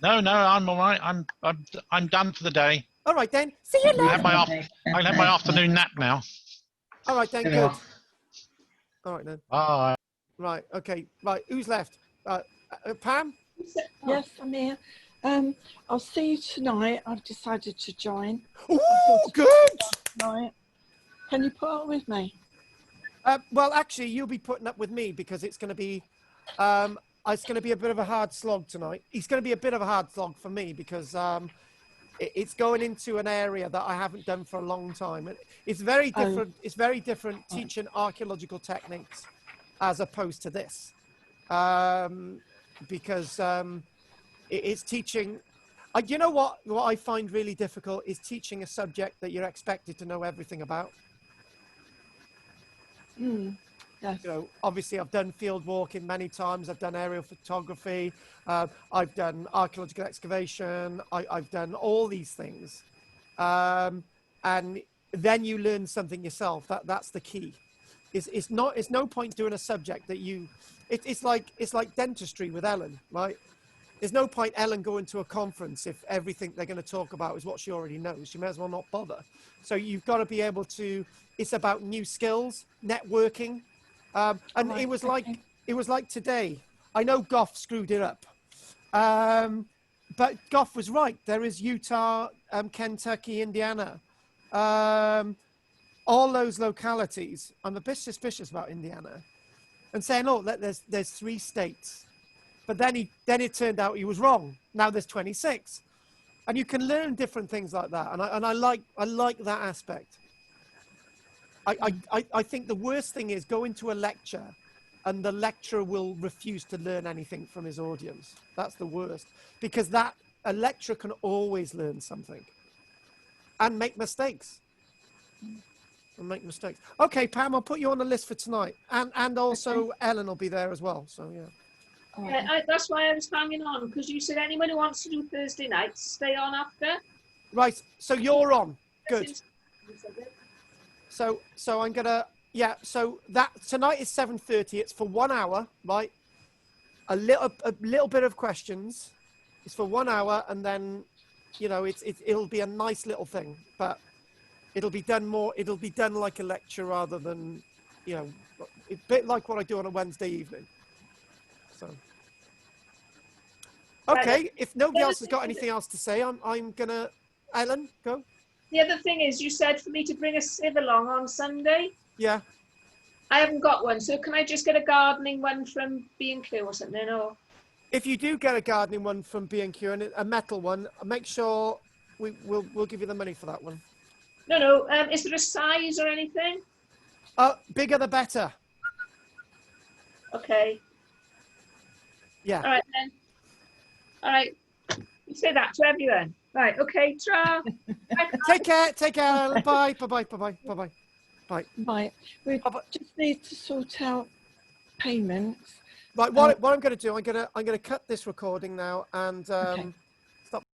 No, I'm all right. I'm done for the day. All right then. See you later. I'll have my afternoon nap now. All right then, Yeah. good. All right then. Bye. Right, okay, right. Who's left? Pam? Yes, I'm here. I'll see you tonight. I've decided to join Oh, good. tonight. Can you put up with me? Well, actually, you'll be putting up with me because it's going to be a bit of a hard slog tonight. It's going to be a bit of a hard slog for me because it's going into an area that I haven't done for a long time. It's very different. It's very different teaching archaeological techniques as opposed to this, because it's teaching. You know what I find really difficult is teaching a subject that you're expected to know everything about. Yes. You know, obviously I've done field walking many times. I've done aerial photography. I've done archaeological excavation. I've done all these things. And then you learn something yourself. That's the key. It's no point doing a subject that it's like dentistry with Ellen, right? There's no point Ellen going to a conference if everything they're going to talk about is what she already knows. She may as well not bother. So you've got to be able to, it's about new skills, networking. And Right, it was okay. like today. I know Goff screwed it up. But Goff was right. There is Utah, Kentucky, Indiana. All those localities. I'm a bit suspicious about Indiana. And saying, oh, there's 3 states. But then it turned out he was wrong. Now there's 26. And you can learn different things like that. And I like that aspect. I think the worst thing is go into a lecture and the lecturer will refuse to learn anything from his audience. That's the worst. Because a lecturer can always learn something and make mistakes. Okay, Pam, I'll put you on the list for tonight. And also Ellen will be there as well. So, yeah. Yeah, that's why I was hanging on, because you said anyone who wants to do Thursday nights, stay on after. Right, so you're on. Good. So I'm gonna, so that tonight is 7:30. It's for 1 hour, right? A little bit of questions. It's for 1 hour, and then, you know, it'll be a nice little thing, but it'll be done like a lecture rather than, you know, a bit like what I do on a Wednesday evening. So. Okay, if nobody else has got anything else to say, I'm gonna, Ellen, go. The other thing is, you said for me to bring a sieve along on Sunday. Yeah. I haven't got one, so can I just get a gardening one from B&Q or something? Or If you do get a gardening one from B&Q and a metal one, make sure we'll give you the money for that one. no, is there a size or anything? Bigger the better. Okay. Yeah. All right then. All right. You say that to everyone. Right. Okay. Ta. Take care. Ellen. Bye. Bye. Right. We just need to sort out payments. Right. What I'm going to do, I'm going to cut this recording now, and Okay.